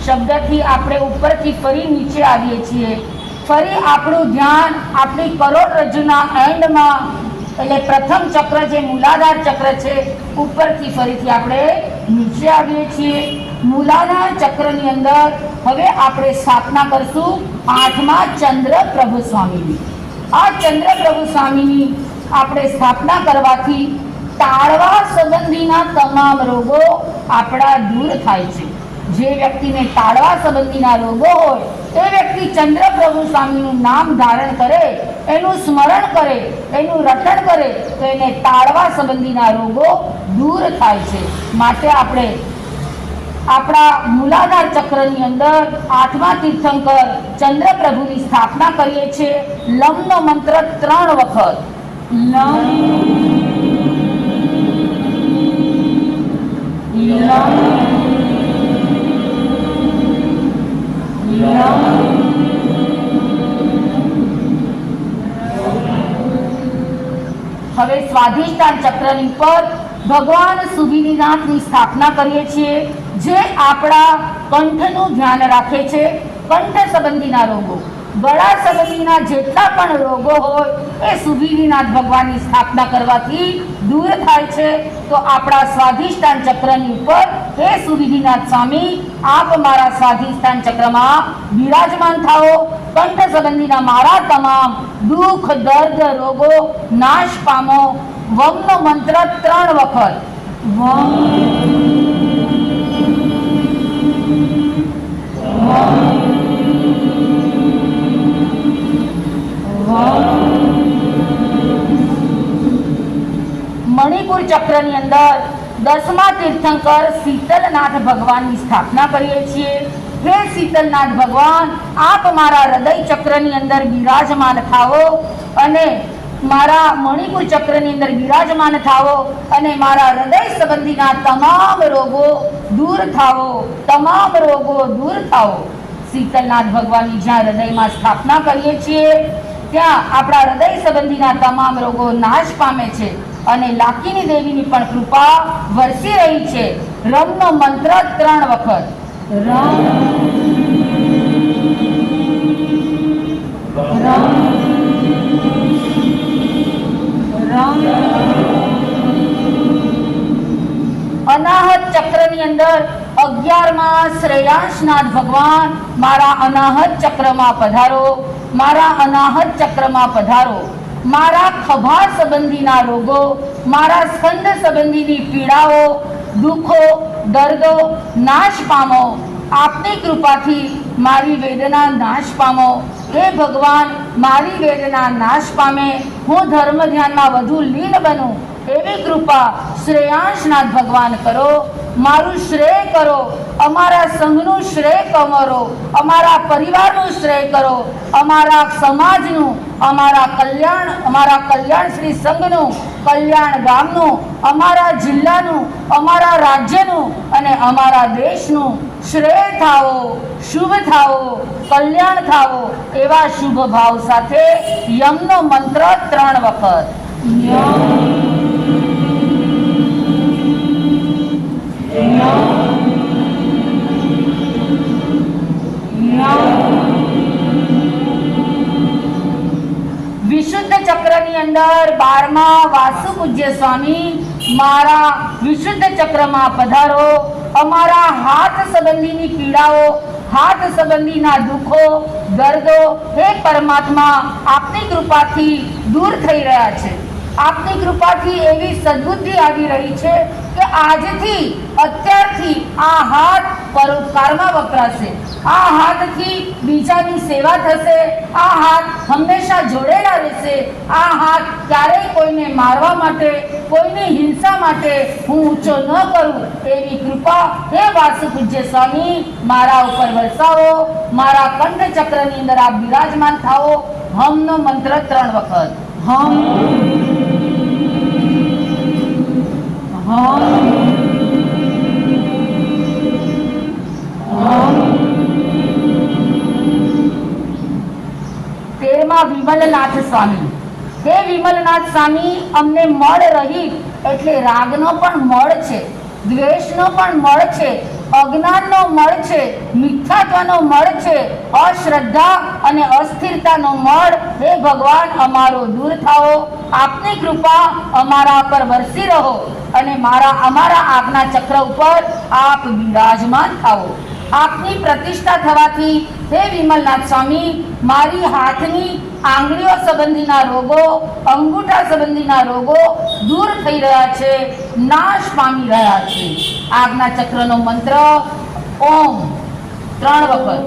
શબ્દથી આપણે ઉપરથી ફરી નીચે આવીએ છીએ. ફરી આપણું ધ્યાન આપણી કરોડરજ્જુના એન્ડમાં, એટલે પ્રથમ ચક્ર જે મૂલાધાર ચક્ર છે ઉપરથી ફરીથી આપણે નીચે આવીએ છીએ. મૂલાધાર ચક્રની અંદર હવે આપણે સ્થાપના કરશું 8મા ચંદ્રપ્રભુ સ્વામીની. આ ચંદ્રપ્રભુ સ્વામીની આપણે સ્થાપના કરવાથી તાળવા સંબંધીના તમામ રોગો આપણા દૂર થાય છે. જે વ્યક્તિને તાળવા સંબંધીના રોગો હોય એ વ્યક્તિ ચંદ્રપ્રભુ સ્વામીનું નામ ધારણ કરે, એનું સ્મરણ કરે, એનું રટણ કરે તો એને તાળવા સંબંધીના રોગો દૂર થાય છે. માટે આપણે આપણા મૂલાધાર ચક્રની અંદર 8મા તીર્થંકર ચંદ્રપ્રભુની સ્થાપના કરીએ છીએ. લમનો મંત્ર 3 વખત. લમ લમ લમ. હવે સ્વાધિષ્ઠાન ચક્રની પર ભગવાન સુવિનિનાથની સ્થાપના કરીએ છીએ, જે આપણા કંઠનું ધ્યાન રાખે છે. કંઠ સંબંધીના રોગો, ગળા સંબંધીના જેટલા પણ રોગો હોય એ સુવિનિનાથ ભગવાનની સ્થાપના કરવાથી દૂર થાય છે. તો આપણા સ્વાધિષ્ઠાન ચક્રની ઉપર હે સુવિનિનાથ સ્વામી, આપ મારા સ્વાધિષ્ઠાન ચક્રમાં બિરાજમાન થાઓ. કંઠ સંબંધીના મારા તમામ દુઃખ, દર્દ, રોગો નાશ પામો. વમનો મંત્ર 3 વખત. વમ વમ 10મા તીર્થંકર શીતલનાથ ભગવાનની સ્થાપના કરીએ છીએ. હે શીતલનાથ ભગવાન, આપ મારા હૃદય ચક્રની અંદર બિરાજમાન થાવો અને મારા મણિપુર ચક્રની અંદર બિરાજમાન થાવો અને મારા હૃદય સંબંધીના તમામ રોગો દૂર થાવો, તમામ રોગો દૂર થાવો. શીતલનાથ ભગવાનની જ્યાં હૃદયમાં સ્થાપના કરીએ છીએ ત્યાં આપણા હૃદય સંબંધીના તમામ રોગો નાશ પામે છે અને લાકીની દેવીની પણ કૃપા વરસી રહી છે. રમનો મંત્ર 3 વખત. રમ રમ રમ. અનાહત ચક્રની અંદર 11મા શ્રેયાંશનાથ ભગવાન મારા અનાહત ચક્રમાં પધારો, મારા અનાહત ચક્રમાં પધારો. મારા ખભા સંબંધીના રોગો, મારા સ્કંદ સંબંધીની પીડાઓ, દુઃખો, દર્દો નાશ પામો. આપની કૃપાથી મારી વેદના નાશ પામો. હે ભગવાન, મારી વેદના નાશ પામે, હું ધર્મ ધ્યાનમાં વધુ લીન બનું એવી કૃપા શ્રેયાંશનાથ ભગવાન કરો. મારું શ્રેય કરો, અમારા સંઘનું શ્રેય કરો, અમારા પરિવારનું શ્રેય કરો, અમારા સમાજનું, અમારા કલ્યાણ શ્રી સંઘનું, કલ્યાણ ગામનું, અમારા જિલ્લાનું, અમારા રાજ્યનું અને અમારા દેશનું શ્રેય થાવો, શુભ થાવો, કલ્યાણ થાવો એવા શુભ ભાવ સાથે યમનો મંત્ર 3 વખત. યમ વિશુદ્ધ ચક્રની અંદર 12મા વાસુ પૂજ્ય સ્વામી મારા વિશુદ્ધ ચક્રમાં પધારો. અમારા હાથ સંબંધીની પીડાઓ, હાથ સંબંધીના દુઃખો, દર્દો હે પરમાત્મા આપની કૃપાથી દૂર થઈ રહ્યા છે. આપની કૃપાથી એવી સદબુદ્ધિ આવી રહી છે કે આજથી અત્યારથી આ હાથ પરોપકારમાં વપરાશે. આ હાથથી બીજાની સેવા થશે. આ હાથ હંમેશા જોડેલા રહેશે. આ હાથ ક્યારેય કોઈને મારવા માટે, કોઈની હિંસા માટે હું ઊંચો ન કરું એવી કૃપા હે વાસુ પૂજ્ય સ્વામી મારા ઉપર વરસાવો. મારા કંઠ ચક્રની અંદર આપ બિરાજમાન થાઓ. હમનો મંત્ર 3 વખત. હમ હમ હમ. 13મા વિમલનાથ સ્વામી. હે વિમલનાથ સ્વામી, અમને મળ રહિત એટલે રાગનો પણ મળ છે, દ્વેષનો પણ મળ છે, અજ્ઞાનનો મળ છે, મિથ્યાત્વનો મળ છે, અશ્રદ્ધા અને અસ્થિરતાનો મળ હે ભગવાન અમારો દૂર થાઓ. આપની કૃપા અમારા પર વરસી રહો અને અમારા આજ્ઞા ચક્ર ઉપર આપ બિરાજમાન થાઓ. આપની પ્રતિષ્ઠા થવાથી હે વિમલનાથ સ્વામી મારી હાથની આંગળીઓ સંબંધીના રોગો, અંગૂઠા સંબંધીના રોગો દૂર થઈ રહ્યા છે, નાશ પામી રહ્યા છે. આજ્ઞા ચક્રનો મંત્ર ઓમ 3 વખત.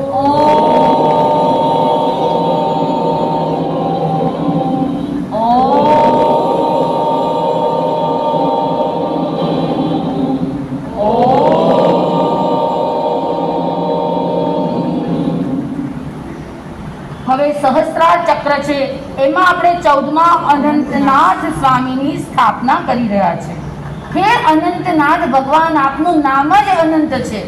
હવે સહસ્ત્રાર ચક્ર છે એમાં આપણે 14મા અનંતનાથ સ્વામીની સ્થાપના કરી રહ્યા છે. હે અનંતનાથ ભગવાન, આપનું નામ જ અનંત છે.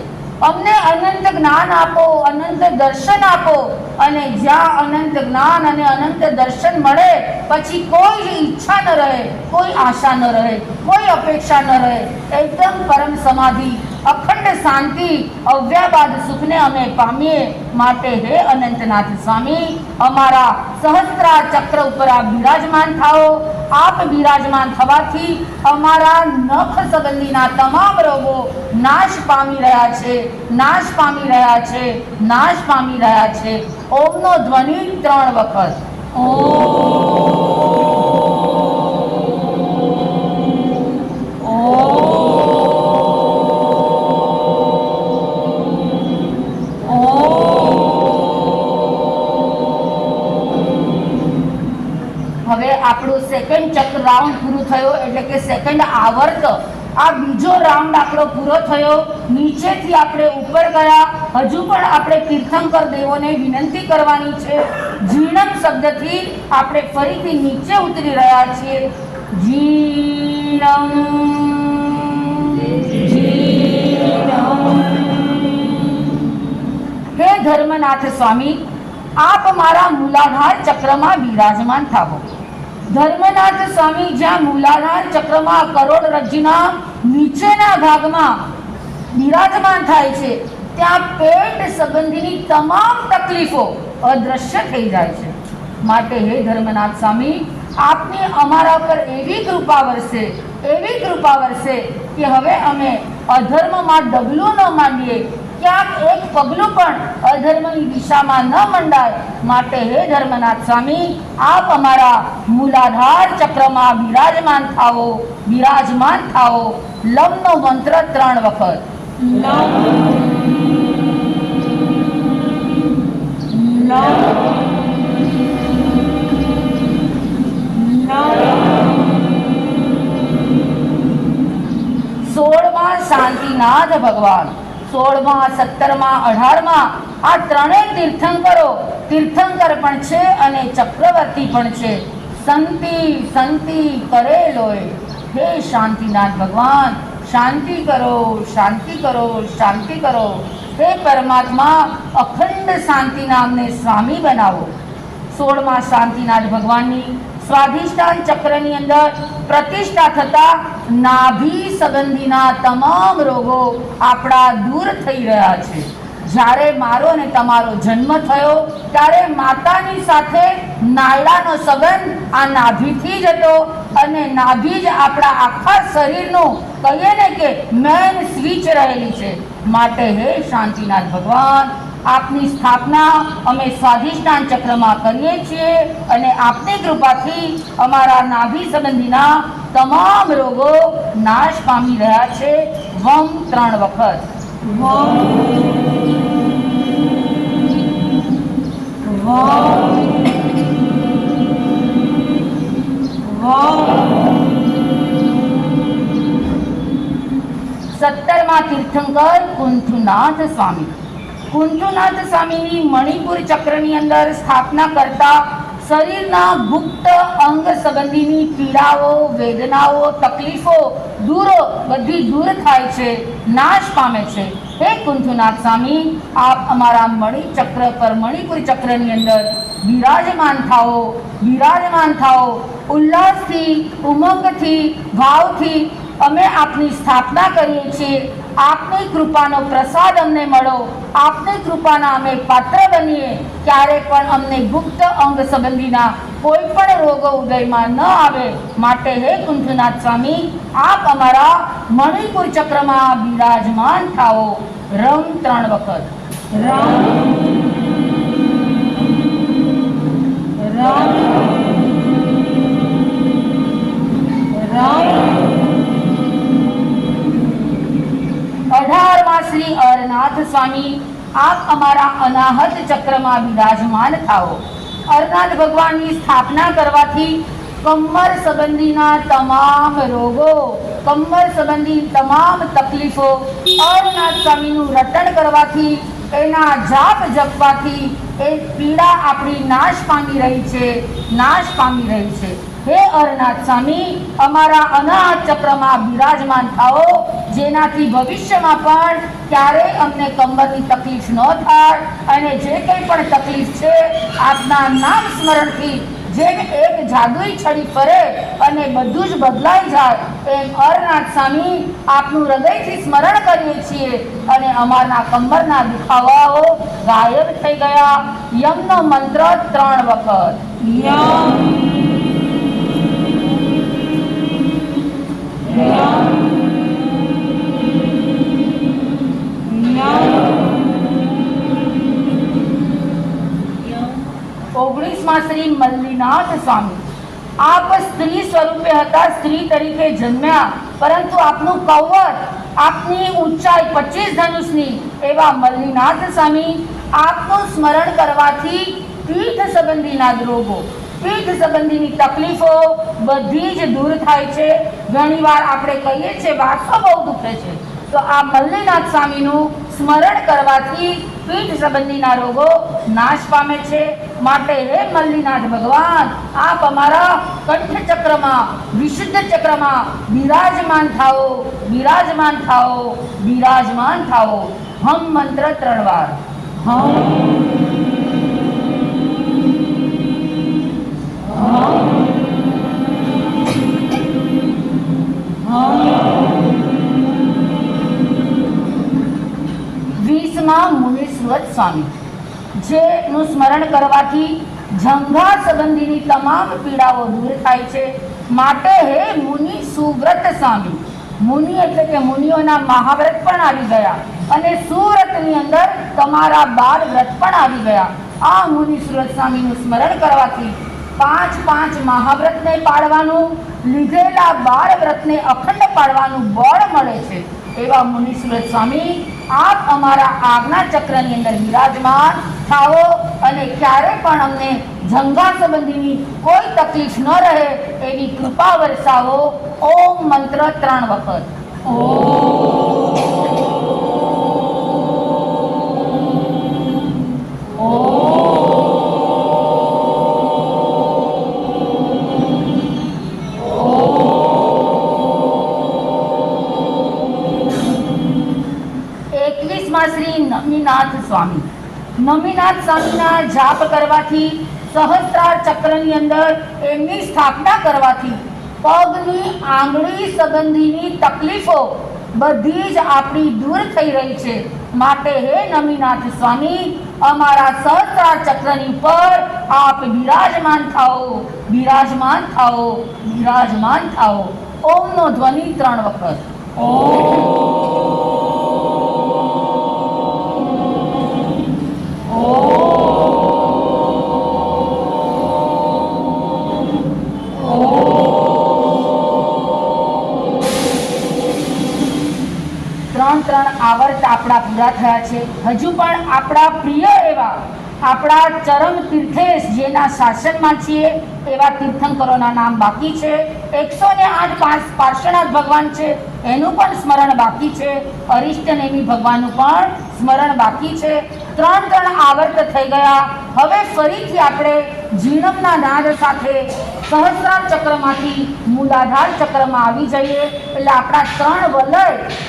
અમને અનંત જ્ઞાન આપો, અનંત દર્શન આપો અને જ્યાં અનંત જ્ઞાન અને અનંત દર્શન મળે પછી કોઈ જ ઈચ્છા ન રહે, કોઈ આશા ન રહે, કોઈ અપેક્ષા ન રહે. એકદમ પરમ સમાધિ, અખંડ શાંતિ, અવ્યાબાદ સુખને અમે પામીએ. માટે હે અનંતનાથ સ્વામી અમારા સહસ્ત્રાર ચક્ર ઉપર આપ બિરાજમાન થાઓ. આપ બિરાજમાન થવાથી અમારા નખ સંબંધીના તમામ રોગો નાશ પામી રહ્યા છે, નાશ પામી રહ્યા છે, નાશ પામી રહ્યા છે. ઓમનો ધ્વનિ 3 વખત. હવે આપણું સેકન્ડ ચક્ર રાઉન્ડ પૂરું થયો એટલે કે સેકન્ડ આવર્ત આ બીજો રાઉન્ડ આપણો પૂરો થયો. નીચેથી આપણે ઉપર ગયા. હજુ પણ આપણે તીર્થંકર દેવોને વિનંતી કરવાની છે. જીર્ણમ શબ્દથી આપણે ફરીથી નીચે ઉતરી રહ્યા છીએ. જીર્ણમ હે ધર્મનાથ સ્વામી, આપ મારા મૂલાધાર ચક્રમાં બિરાજમાન થાવો. ધર્મનાથ સ્વામી જ્યાં મૂલાધાર ચક્રમાં કરોડરજ્જુના નીચેના ભાગમાં બિરાજમાન થાય છે, ત્યાં પેટ સંબંધીની તમામ તકલીફો અદ્રશ્ય થઈ જાય છે. માટે હે ધર્મનાથ સ્વામી, આપની અમારા પર એવી કૃપા વરસે કે હવે અમે અધર્મમાં ડગલું ન માંડીએ, ક્યાંક એક પગલું પણ અધર્મની દિશામાં ન મંડાય. માટે હે ધર્મનાથ સ્વામી, આપ અમારા મૂલાધાર ચક્રમાં બિરાજમાન થાઓ. લમનો મંત્ર 3 વખત. સોળમાં શાંતિનાથ ભગવાન, 16માં 17માં 18માં આ ત્રણેય તીર્થંકર પણ છે અને ચક્રવર્તી પણ છે. સંતિ કરે લોય. હે શાંતિનાથ ભગવાન, શાંતિ કરો. હે પરમાત્મા, અખંડ શાંતિના અમને સ્વામી બનાવો. 16માં શાંતિનાથ ભગવાનની સ્વાધિષ્ઠાન ચક્રની અંદર પ્રતિષ્ઠા થતા નાભી સંબંધીના તમામ રોગો આપણા દૂર થઈ રહ્યા છે. જ્યારે મારો અને તમારો જન્મ થયો ત્યારે માતાની સાથે નાયડાનો સંબંધ આ નાભીથી જ હતો અને નાભી જ આપણા આખા શરીરનું કહીએ ને કે મેઇન સ્વિચ રહેલી છે. માટે હે શાંતિનાથ ભગવાન, આપની સ્થાપના અમે સ્વાધિષ્ઠાન ચક્રમાં કરીએ છીએ અને આપની કૃપાથી અમારા નાભી સંબંધીના તમામ રોગો નાશ પામી રહ્યા છે. વમ 3 વખત. સત્તરમાં તીર્થંકર કુંથુનાથ સ્વામી. કુંથુનાથ સ્વામીની મણિપુર ચક્રની અંદર સ્થાપના કરતા શરીરના ગુપ્ત અંગ સંબંધીની પીડાઓ, વેદનાઓ, તકલીફો બધી દૂર થાય છે, નાશ પામે છે. હે કુંથુનાથ સ્વામી, આપ અમારા મણિપુર ચક્રની અંદર બિરાજમાન થાઓ. ઉલ્લાસથી, ઉમંગથી, ભાવથી અમે આપની સ્થાપના કરીએ છીએ. આપની કૃપાનો પ્રસાદ અમને મળો. આપની કૃપાના અમે પાત્ર બનીએ. ક્યારે પણ અમને ગુપ્ત અંગ સંબંધીના કોઈ પણ રોગો ઉદયમાં ન આવે. માટે હે કુંથનાથ સ્વામી, આપ અમારા મણિપુર ચક્રમાં બિરાજમાન થાઓ. રમ 3 વખત. શ્રી અરનાથ સ્વામી, આપ અમારા અનાહત ચક્રમાં બિરાજમાન થાઓ. અરનાથ ભગવાનની સ્થાપના કરવાથી કમર સંબંધીના તમામ રોગો, કમર સંબંધી તમામ તકલીફો, અરનાથ સ્વામીનું રટણ કરવાથી, એના જાપ જપવાથી એ પીડા આપણી નાશ પામી રહી છે. હે અરનાથ સ્વામી, અમારા અનાહત ચક્રમાં બિરાજમાન થાઓ, જેનાથી ભવિષ્યમાં પણ ક્યારેય અમને કમરની તકલીફ ન થાય અને જે કંઈ પણ તકલીફ છે આપના નામ સ્મરણથી જેમ એક જાદુઈ છડી ફરે અને બધું જ બદલાઈ જાય, એમ અરનાથ સ્વામી આપનું હૃદયથી સ્મરણ કરીએ છીએ અને અમારના કમરના દુખાવાઓ ગાયબ થઈ ગયા. યમનો મંત્ર 3 વખત. યમ યમ 19માં શ્રી મલ્લીનાથ સ્વામી, આપ સ્ત્રી સ્વરૂપે હતા, સ્ત્રી તરીકે જન્મ્યા, પરંતુ આપનું કવચ, આપની ઊંચાઈ 25 ધનુષની એવા મલ્લીનાથ સ્વામી, આપનું સ્મરણ કરવાથી પીઠ સંબંધીના રોગો, પીઠ સંબંધીની તકલીફો બધી જ દૂર થાય છે. ઘણીવાર આપણે કહીએ છીએ વાસો બહુ દુખે છે, તો આ મલ્લીનાથ સ્વામીનું સ્મરણ કરવાથી પીઠ સંબંધીના રોગો નાશ પામે છે. માટે હે મલ્લીનાથ ભગવાન, આપ અમારા કંઠ ચક્રમાં, વિશુદ્ધ ચક્રમાં બિરાજમાન થાઓ, બિરાજમાન થાઓ, બિરાજમાન થાઓ. હમ મંત્ર 3 વાર. મુનીશ્વર સ્વામી, જેનું સ્મરણ કરવાથી જંઘા સંબંધીની તમામ પીડાઓ દૂર થાય છે. માટે હે મુનિ સુવ્રત સ્વામી, મુનિ એટલે કે મુનિઓના મહાવ્રત પણ આવી ગયા અને સુવ્રતની અંદર તમારા 12 વ્રત પણ આવી ગયા. આ મુનિ સુવ્રત સ્વામીનું સ્મરણ કરવાથી 5 મહાવ્રતને પાળવાનું, લીધેલા 12 વ્રતને અખંડ પાળવાનું બળ મળે છે. એવા મુનિ સુવ્રત સ્વામી, આપ અમારા આજ્ઞા ચક્રની અંદર બિરાજમાન થાઓ અને ક્યારે પણ અમને જંઘા સંબંધીની કોઈ તકલીફ ન રહે એવી કૃપા વરસાવો. ઓમ મંત્ર 3 વખત. શ્રી નમીનાથ સ્વામી, નમીનાથ સ્વામીના જાપ કરવાથી, સહસ્ત્રાર ચક્રની અંદર એમની સ્થાપના કરવાથી પગની આંગળી સંબંધીની તકલીફો બધી જ આપણી દૂર થઈ રહી છે. માટે હે નમીનાથ સ્વામી, અમારા સહસ્ત્રાર ચક્રની પર આપ બિરાજમાન થાઓ, બિરાજમાન થાઓ, બિરાજમાન થાઓ. ઓમનો ધ્વનિ 3 વખત. ત્રણ આવર્ત આપણા પૂરા થયા છે. હજુ પણ આપણા પ્રિય એવા, આપણા ચરમ તીર્થેશ જેના શાસનમાં છીએ એવા તીર્થંકરોના નામ બાકી છે. 108 પાર્શ્વનાથ ભગવાન છે, એનું પણ સ્મરણ બાકી છે. અરિષ્ટનેમી ભગવાનનું પણ સ્મરણ બાકી છે. 3 આવર્ત થઈ ગયા. હવે ફરીથી આપણે જીણમના નાદ સાથે સહસ્ત્રાર ચક્રમાંથી મૂલાધાર ચક્રમાં આવી જઈએ. એટલે આપણા 3 વલય,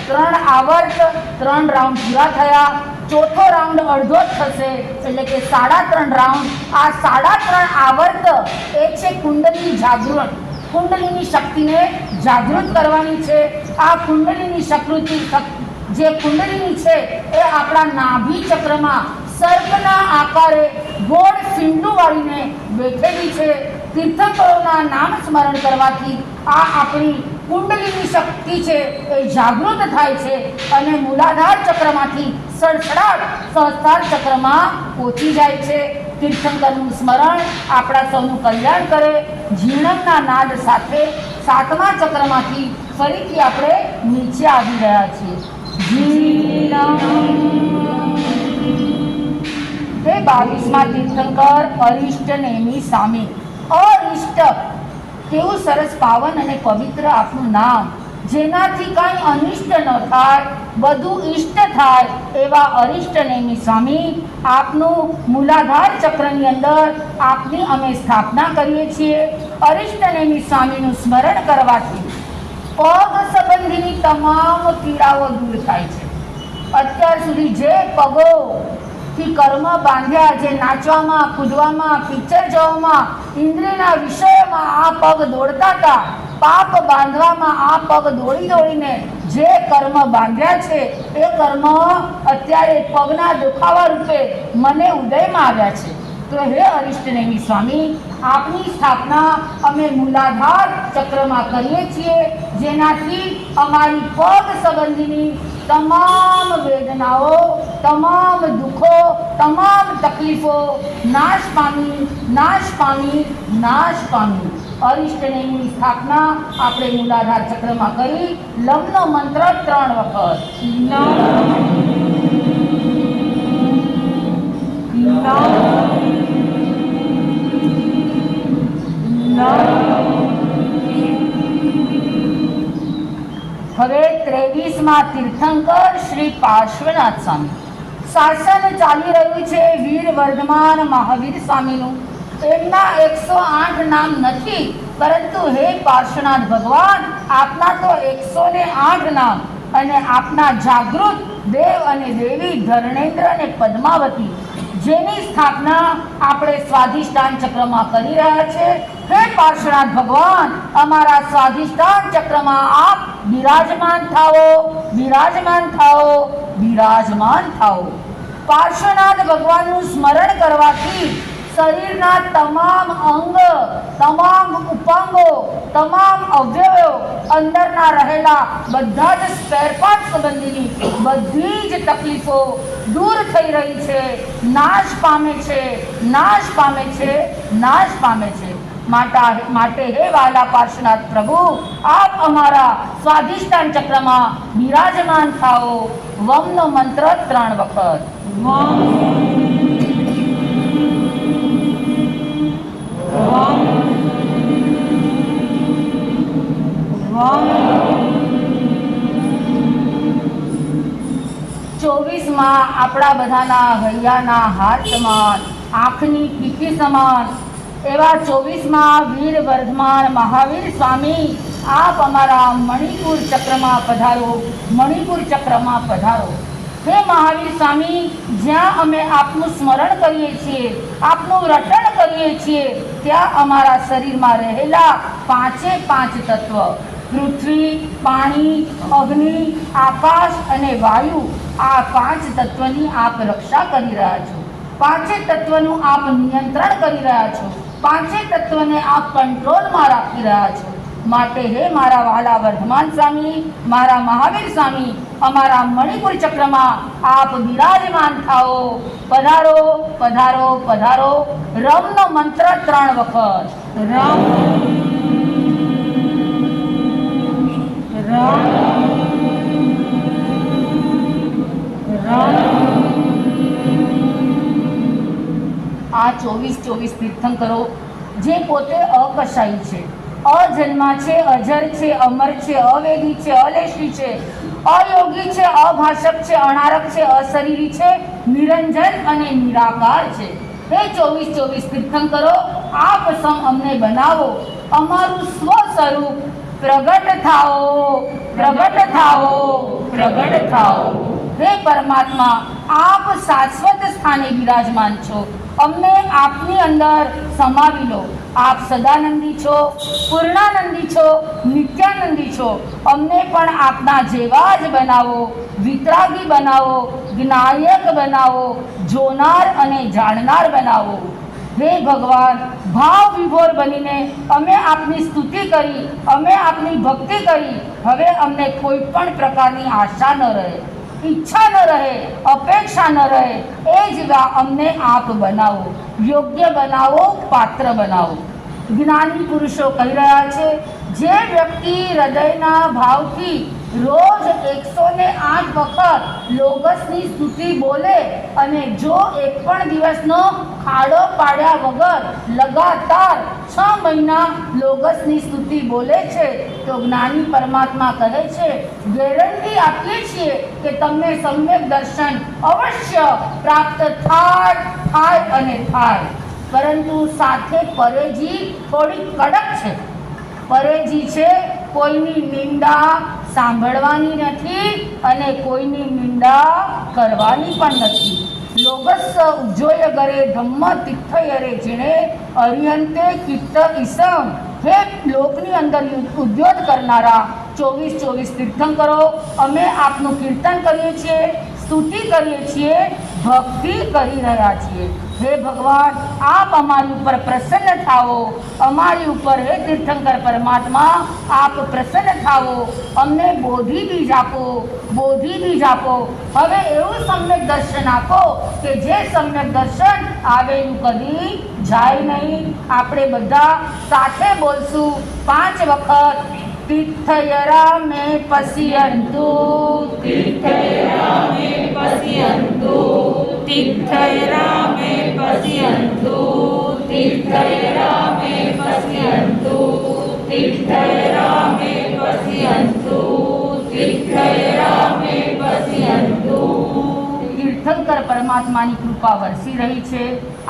3 આવર્ત, 3 રાઉન્ડ પૂરા થયા. ચોથો રાઉન્ડ અડધો જ થશે, એટલે કે 3.5 રાઉન્ડ. આ 3.5 આવર્ત એ છે કુંડલી જાગૃત, કુંડલીની શક્તિને જાગૃત કરવાની છે. આ કુંડલીની શક્તિ, જે કુંડલીની છે એ આપણા નાભી ચક્રમાં સર્પના આકારે ગોળ ફીંડું વાળીને બેઠેલી છે. તીર્થંકરોના નામ સ્મરણ કરવાથી આ આપણી કુંડલીની શક્તિ છે એ જાગૃત થાય છે અને મૂલાધાર ચક્રમાંથી સડસડાટ સહસ્ત્રાર ચક્રમાં પહોંચી જાય છે. તીર્થંકરનું સ્મરણ આપણા સૌનું કલ્યાણ કરે. જીણમના નાદ સાથે 7મા ચક્રમાંથી ફરીથી આપણે નીચે આવી રહ્યા છીએ. તે 22મા તીર્થંકર અરિષ્ટ નેમી સ્વામી. અરિષ્ટ કેવું સરસ પાવન અને પવિત્ર આપનું નામ, જેનાથી કાંઈ અનિષ્ટ ન થાય, બધું ઇષ્ટ થાય એવા અરિષ્ટ નેમી સ્વામી, આપનું મૂલાધાર ચક્રની અંદર આપની અમે સ્થાપના કરીએ છીએ. અરિષ્ટ નેમી સ્વામીનું સ્મરણ કરવાથી પગ સંબંધીની તમામ પીડાઓ દૂર થાય છે. અત્યાર સુધી જે પગોથી કર્મ બાંધ્યા, જે નાચવામાં, કૂદવામાં, પિક્ચર જોવામાં, ઇન્દ્રિયના વિષયમાં આ પગ દોડતા હતા, પાપ બાંધવામાં આ પગ દોડી દોડીને જે કર્મ બાંધ્યા છે એ કર્મ અત્યારે પગના દુખાવા રૂપે મને ઉદયમાં આવ્યા છે. તો હે અરિષ્ટનેમી સ્વામી, આપની સ્થાપના અમે મૂલાધાર ચક્રમાં કરીએ છીએ, જેનાથી અમારી પગ સંબંધીની તમામ વેદનાઓ, તમામ દુઃખો, તમામ તકલીફો નાશ પામી, નાશ પામી, નાશ પામી. અરિષ્ટનેમીની સ્થાપના આપણે મૂલાધાર ચક્રમાં કરી. લમનો મંત્ર 3 વખત. હવે 23માં તીર્થંકર શ્રી પાર્શ્વનાથ સ્વામી. શાસન ચાલી રહ્યું છે વીર વર્ધમાન મહાવીર સ્વામીનું. એમના 108 નામ નથી, પરંતુ હે પાર્શ્વનાથ ભગવાન, આપના તો 108 નામ, અને આપના જાગૃત દેવ અને દેવી ધર્ણેન્દ્ર અને પદ્માવતી, જેની સ્થાપના આપણે સ્વાધિષ્ઠાન ચક્રમાં કરી રહ્યા છે. હે પાર્શ્વનાથ ભગવાન, અમારા સ્વાધિષ્ઠાન ચક્રમાં આપ બિરાજમાન થાઓ, બિરાજમાન થાઓ, બિરાજમાન થાઓ. પાર્શ્વનાથ ભગવાનનું સ્મરણ કરવાથી શરીરના તમામ અંગ, તમામ ઉપાંગો, તમામ અવયવો, અંદરના રહેલા બધા જ સ્પેર પાર્ટ સંબંધીની બધી જ તકલીફો દૂર થઈ રહી છે, નાશ પામે છે, નાશ પામે છે, નાશ પામે છે. માટે હે વાલા પાર્શ્વનાથ પ્રભુ, આપ અમારા સ્વાધિષ્ઠાન ચક્રમાં બિરાજમાન થાઓ. વમનો મંત્ર 3 વખત. ચોવીસમાં આપણા બધાના હૈયાના હાથ સમાન, આંખની પીકી સમાન એવા 24માં વીર વર્ધમાન મહાવીર સ્વામી, આપ અમારા મણિપુર ચક્રમાં પધારો, મણિપુર ચક્રમાં પધારો. હે મહાવીર સ્વામી, જ્યાં અમે આપનું સ્મરણ કરીએ છીએ, આપનું રટણ કરીએ છીએ, ત્યાં અમારા શરીરમાં રહેલા 5 તત્વ, પૃથ્વી, પાણી, અગ્નિ, આકાશ અને વાયુ, આ 5 તત્વની આપ રક્ષા કરી રહ્યા છો. 5 તત્વનું આપ નિયંત્રણ કરી રહ્યા છો. 5 તત્વને આપ કંટ્રોલમાં રાખી રહ્યા છો. માટે હે મારા વાલા વર્ધમાન સ્વામી, મારા મહાવીર સ્વામી, અમારા મણિપુર ચક્રમાં આપ બિરાજમાન થાઓ. પધારો, પધારો, પધારો. રમનો મંત્ર 3 વખત. રમ રમ રમ. આ 24 તીર્થંકરો જે પોતે અકશાયી છે, અજન્મા છે, અજર છે, અમર છે, અવેદી છે, અલેશી છે, અયોગી છે, અભાષક છે, અનારક છે, અશરીરી છે, નિરંજન અને નિરાકાર છે. હે 24 તીર્થંકરો, આપ સમ અમને બનાવો. અમારું સ્વ સ્વરૂપ પ્રગટ થાઓ, પ્રગટ થાઓ, પ્રગટ થાઓ. હે પરમાત્મા, આપ શાશ્વત સ્થાને બિરાજમાન છો. અમને આપની અંદર સમાવી લો. આપ સદાનંદી છો, પૂર્ણાનંદી છો, નિત્યાનંદી છો. અમને પણ આપના જેવા જ બનાવો, વિતરાગી બનાવો, જ્ઞાયક બનાવો, જોનાર અને જાણનાર બનાવો. હે ભગવાન, ભાવ વિભોર બનીને અમે આપની સ્તુતિ કરી, અમે આપની ભક્તિ કરી. હવે અમને કોઈ પણ પ્રકારની આશા ન રહે, ઈચ્છા ન રહે, અપેક્ષા ન રહે. એ જ અમને આપ બનાવો, યોગ્ય બનાવો, પાત્ર બનાવો. જ્ઞાની પુરુષો કહી રહ્યા છે, જે વ્યક્તિ હૃદયના ભાવથી રોજ 108 વખત લોગસની સ્તુતિ બોલે અને જો એક પણ દિવસનો ખાડો પાડ્યા વગર લગાતાર 6 મહિના લોગસની સ્તુતિ બોલે છે, તો જ્ઞાની પરમાત્મા કહે છે, ગેરંટી આપીએ છીએ કે તમને સમ્યક દર્શન અવશ્ય પ્રાપ્ત થાય અને થાય. પરંતુ સાથે પરેજી થોડી કડક છે. પરેજી છે, કોઈની નિંદા સાંભળવાની નથી અને કોઈની નિંદા કરવાની પણ નથી. લોગસ ઉજ્જોય ગરે ધમ્મ તિથયરે જેણે અરિયંતે કિત્ત ઈસમ. હે લોકની અંદર ઉદ્યોગ કરનારા 24 તીર્થંકરો, અમે આપનું કીર્તન કરીએ છીએ, સ્તુતિ કરીએ છીએ, ભક્તિ કરી રહ્યા છીએ. હે ભગવાન, આપ અમારી ઉપર પ્રસન્ન થાઓ. અમારી ઉપર હે તીર્થંકર પરમાત્મા, આપ પ્રસન્ન થાઓ. અમને બોધિ બીજ આપો, બોધિ બીજ આપો. હવે એવું સમ્યક દર્શન આપો કે જે સમ્યક દર્શન આવેલું કદી જાય નહીં. આપણે બધા સાથે બોલશું 5 વખત. તીર્થયરા મે પશ્યંતુ, તીર્થયરા મે પશ્યંતુ, તીર્થયરા મે પશ્યંતુ, તીર્થયરા મે પશ્યંતુ, તીર્થયરા મે પશ્યંતુ, તીર્થંકર પરમાત્માની કૃપા વરસી રહી છે.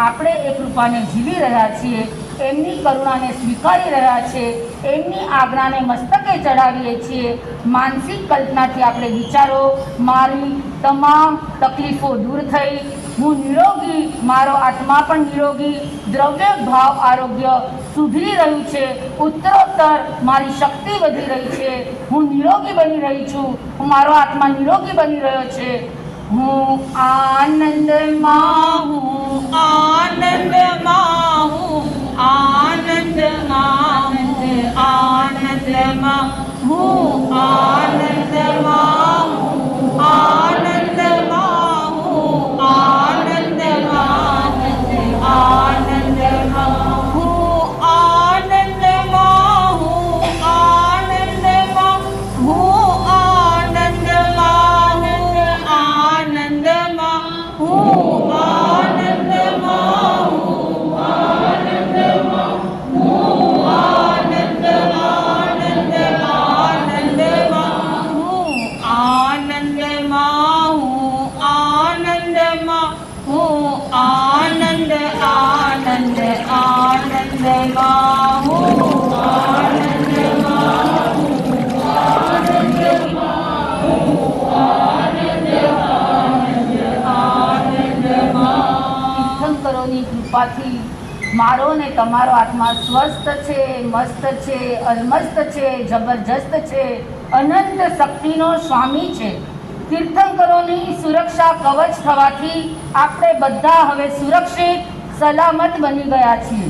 આપણે એ કૃપાને જીવી રહ્યા છીએ, એમની કરુણાને સ્વીકારી રહ્યા છીએ, એમની આજ્ઞાને મસ્તકે ચડાવીએ છીએ. માનસિક કલ્પનાથી આપણે વિચારો, મારી તમામ તકલીફો દૂર થઈ, હું નિરોગી, મારો આત્મા પણ નિરોગી, દ્રવ્ય ભાવ આરોગ્ય સુધરી રહ્યું છે, ઉત્તરોત્તર મારી શક્તિ વધી રહી છે, હું નિરોગી બની રહી છું, મારો આત્મા નિરોગી બની રહ્યો છે. હું આનંદમાં હું આનંદમાં હું આનંદમાં હું આનંદમાં હું આનંદમાં હું આનંદમાં હું આનંદમાં આનંદમાં હું આનંદમાં હું આનંદમાં હું આનંદમાં આનંદમાં હું તીર્થંકરોની કૃપાથી મારો ને તમારો આત્મા સ્વસ્થ છે, મસ્ત છે, અલમસ્ત છે, જબરજસ્ત છે, અનંત શક્તિનો સ્વામી છે. તીર્થંકરોની સુરક્ષા કવચ થવાથી આપણે બધા હવે સુરક્ષિત સલામત બની ગયા છીએ.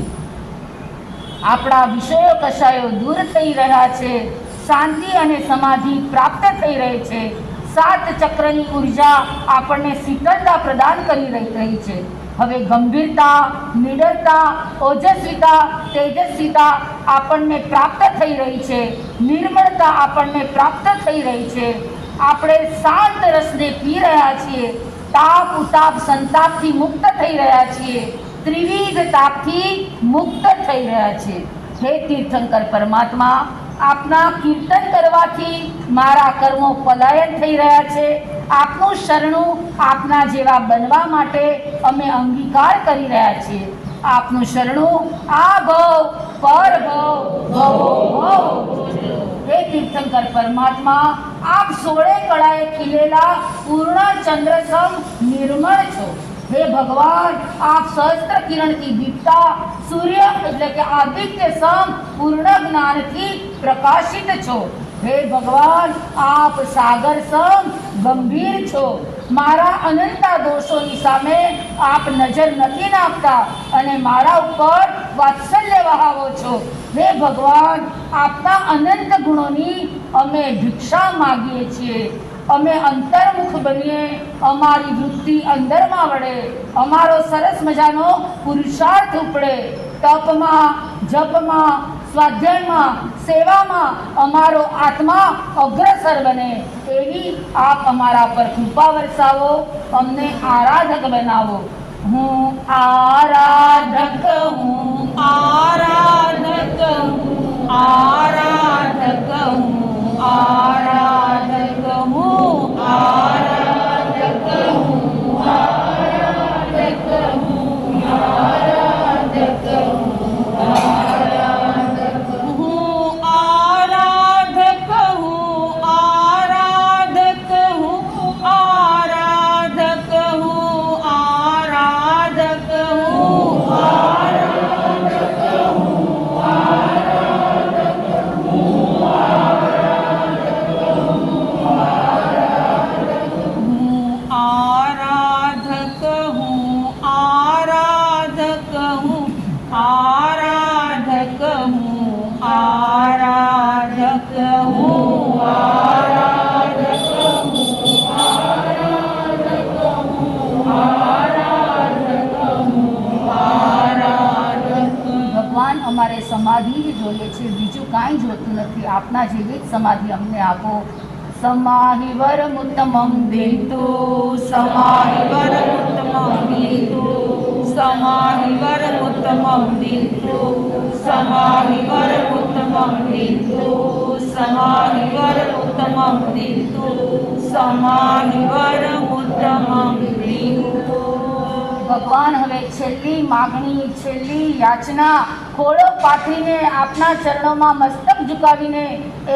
આપણા વિષયો કશાયો દૂર થઈ રહ્યા છે, શાંતિ અને સમાધિ પ્રાપ્ત થઈ રહી છે. 7 ચક્રની ઉર્જા આપણને શીતળતા પ્રદાન કરી રહી છે. હવે ગંભીરતા, નિડરતા, ઓજસ્વીતા, તેજસ્વીતા આપણને પ્રાપ્ત થઈ રહી છે. નિર્મળતા આપણને પ્રાપ્ત થઈ રહી છે. આપણે શાંત રસને પી રહ્યા છીએ. તાપ ઉતાપ સંતાપથી મુક્ત થઈ રહ્યા છીએ. ત્રિવિધ તાપથી મુક્ત થઈ રહ્યા છીએ. હે તીર્થંકર પરમાત્મા, આપના કીર્તન કરવાથી મારા કર્મો પલાયન થઈ રહ્યા છે. આપનું શરણું આપના જેવા બનવા માટે અમે અંગીકાર કરી રહ્યા છીએ. આપનું શરણું આ ભવ પર ભવ ભવો ભવ. હે તીર્થંકર પરમાત્મા, આપ 16 કળાએ ખીલેલા પૂર્ણ ચંદ્રસમ નિર્મળ છો. હે ભગવાન, આપ સહસ્ત્ર કિરણથી દીપતા સૂર્ય એટલે કે આદિત્ય સમ પૂર્ણ જ્ઞાનથી પ્રકાશિત છો. હે ભગવાન, આપ સાગર સમ ગંભીર છો. મારા અનંતા દોષોની સામે આપ નજર નથી નાખતા અને મારા ઉપર વાત્સલ્ય વહાવો છો. હે ભગવાન, આપના અનંત ગુણોની અમે ભિક્ષા માગીએ છીએ. અમે અંતર્મુખ બનીએ, અમારી વૃત્તિ અંદરમાં વળે, અમારો સરસ મજાનો પુરુષાર્થ ઉપડે. તપમાં, જપમાં, સ્વાધ્યાયમાં, સેવામાં અમારો આત્મા અગ્રસર બને, એવી આપ અમારા પર કૃપા વરસાવો, અમને આરાધક બનાવો. હું આરાધક હું આરાધક હું આરાધક હું આરાધક હું આરાધક હું આરાધક હું આરાધક હું આરાધક હું આરાધક હું આરાધક હું આરાધક ભગવાન, અમારે સમાધિ જ જોઈએ છે, બીજું કાંઈ જોતું નથી. આપના જેવી જ સમાધિ અમને આપો. સમાહિવરમુત્તમં દિતુ સમાહિવરમુત્તમં દિતુ સમાહિવરમુત્તમં દિતુ સમાહિવરમુત્તમં દિતુ સમાહિવરમુત્તમં દિતુ સમાહિવરમુત્તમં દિતુ ભગવાન હવે છેલ્લી માગણી, છેલ્લી યાચના ખોળો પાથરીને આપના ચરણોમાં મસ્તક ઝુકાવીને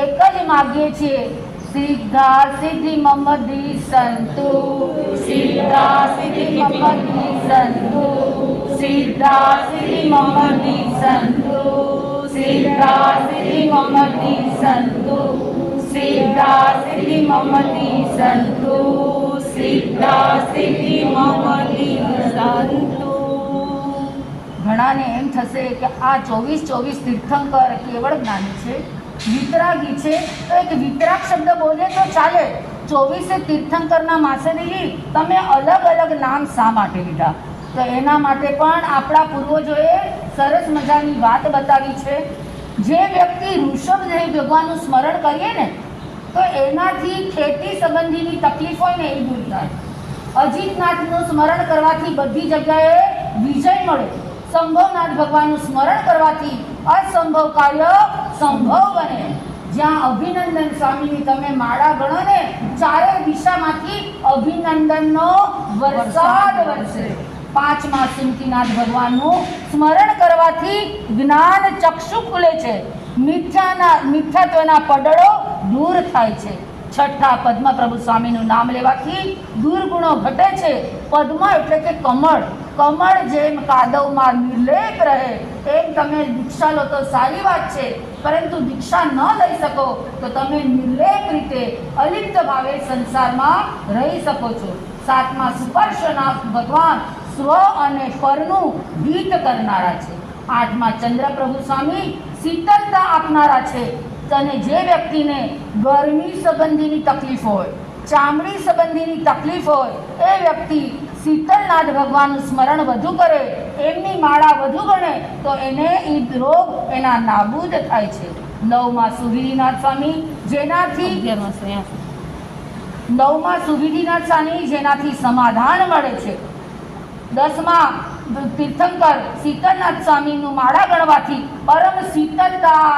એક જ માગીએ છીએ, સિદ્ધા સિદ્ધિ મમ્મદી સંતુ, સિદ્ધા સિદ્ધિ મમ્મદી સંતુ, સિદ્ધા સિદ્ધિ મમ્મદી સંતુ, સિદ્ધા સિદ્ધિ મમ્મદી સંતુ, સિદ્ધા સિદ્ધિ મમ્મદી સંતુ, સિદ્ધા સિદ્ધિ મમ્મદી સંતુ. ઘણાને એમ થશે કે આ 24 તીર્થંકર કેવળ જ્ઞાની છે, વિતરાગી છે, તો એક વિતરાગ શબ્દ બોલે તો ચાલે. 24 તીર્થંકરના માસેથી તમે અલગ અલગ નામ શા માટે લીધા? તો એના માટે પણ આપણા પૂર્વજોએ સરસ મજાની વાત બતાવી છે. જે વ્યક્તિ ઋષભદેવ ભગવાનનું સ્મરણ કરીએ ને તો એનાથી ખેતી સંબંધીની તકલીફ હોય ને એ દૂર થાય. અજીતનાથનું સ્મરણ કરવાથી બધી જગ્યાએ વિજય મળે. સંભવનાથ ભગવાનનું સ્મરણ કરવાથી અસંભવ કાર્ય સંભવ બને. જ્યાં અભિનંદન સ્વામીની તમે માળા ગણો ને, ચારે દિશામાંથી અભિનંદનનો વરસાદ વરસે. 5મા સિંકીનાથ ભગવાનનું સ્મરણ કરવાથી જ્ઞાન ચક્ષુ ખુલે છે, મિથ્યાત્વના પડળો દૂર થાય છે. 6ઠા પદ્મપ્રભુ સ્વામીનું નામ લેવાથી દુર્ગુણો ઘટે છે. પદ્મ એટલે કે કમળ. કમળ જેમ કાદવમાં નિર્લેપ રહે એમ તમે દીક્ષા લો તો સારી વાત છે, પરંતુ દીક્ષા ન લઈ શકો તો તમે નિર્લેપ રીતે અલિપ્ત ભાવે સંસારમાં રહી શકો છો. 7મા સુપર્શ્વનાથ ભગવાન સ્વ અને પરનું ગીત કરનારા છે. 8મા ચંદ્રપ્રભુ સ્વામી શીતળતા આપનારા છે. અને જે વ્યક્તિને ગરમી સંબંધીની તકલીફ હોય, ચામડી સંબંધીની તકલીફ હોય, એ વ્યક્તિ શીતળનાથ ભગવાનનું સ્મરણ વધુ કરે, એમની માળા વધુ ગણે તો એને એ રોગ એના નાબૂદ થાય છે. 9મા સુવિધિનાથ સ્વામી જેનાથી સમાધાન મળે છે. 10મા તીર્થંકર શીતળનાથ સ્વામીનું માળા ગણવાથી પરમ શીતળતા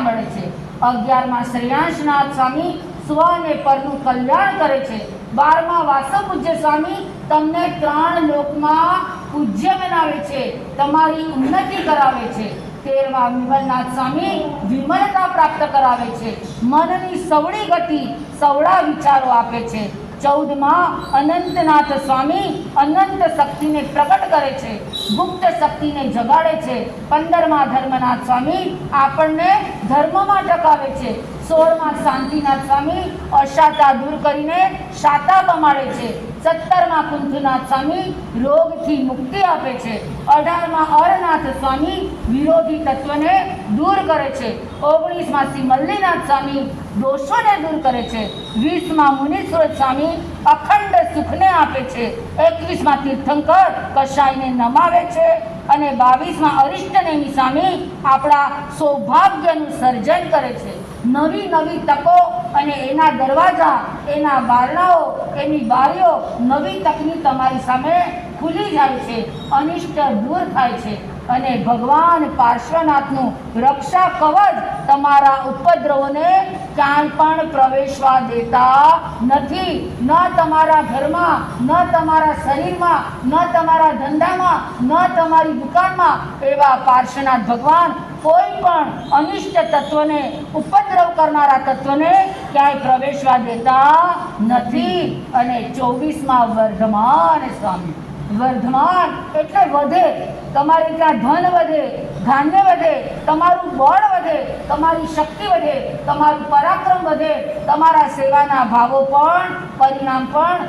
મળે છે. 11મા શ્રેયાંશનાથ સ્વામી સ્વ અને પરનું કલ્યાણ કરે છે. 12મા વાસવ પૂજ્ય સ્વામી તમને 3 લોકમાં પૂજ્ય બનાવે છે, તમારી ઉન્નતિ કરાવે છે. 13મા વિમલનાથ સ્વામી વિમલતા પ્રાપ્ત કરાવે છે, મનની સવળી ગતિ, સવળા વિચારો આપે છે. 14મા અનંતનાથ સ્વામી અનંત શક્તિને પ્રગટ કરે છે, ગુપ્ત શક્તિને જગાડે છે. 15મા ધર્મનાથ સ્વામી આપણને ધર્મમાં ટકાવે છે. 16મા શાંતિનાથ સ્વામી અશાતા દૂર કરીને શાતા પમાડે છે. 17મા કુંથનાથ સ્વામી રોગથી મુક્તિ આપે છે. 18મા અરનાથ સ્વામી વિરોધી તત્વને દૂર કરે છે. 19મા શ્રી મલ્લીનાથ સ્વામી દોષોને દૂર કરે છે. 20મા મુનીશ્વર સ્વામી અખંડ સુખને આપે છે. 21મા તીર્થંકર કશાયને નમાવે છે. અને 22મા અરિષ્ટનેમી સ્વામી આપણા સૌભાગ્યનું સર્જન કરે છે. નવી નવી તકો અને એના દરવાજા, એના બારણાઓ, એની બારીઓ નવી તકની તમારી સામે ખુલી જાય છે, અનિષ્ટ દૂર થાય છે. અને ભગવાન પાર્શ્વનાથનું રક્ષા કવચ તમારા ઉપદ્રવોને ક્યાંય પણ પ્રવેશવા દેતા નથી. ન તમારા ઘરમાં, ન તમારા શરીરમાં, ન તમારા ધંધામાં, ન તમારી દુકાનમાં એવા પાર્શ્વનાથ ભગવાન કોઈ પણ અનિષ્ટ તત્વને, ઉપદ્રવ કરનારા તત્વને ક્યાંય પ્રવેશવા દેતા નથી. અને 24મા વર્ધમાન સ્વામી. વર્ધમાન એટલે વધે, તમારે ત્યાં ધન વધે, ધાન્ય વધે, તમારું બળ વધે, તમારી શક્તિ વધે, તમારું પરાક્રમ વધે, તમારા સેવાના ભાવો પણ, પરિણામ પણ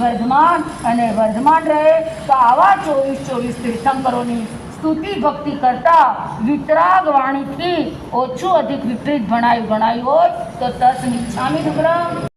વર્ધમાન અને વર્ધમાન રહે. તો આવા 24 તીર્થંકરોની સ્તુતિ ભક્તિ કરતા વિતરાગ વાણીથી ઓછું અધિક વિપરીત ગણાયું હોય તો તસ્મિચ્છામિ દુગ્રહમ.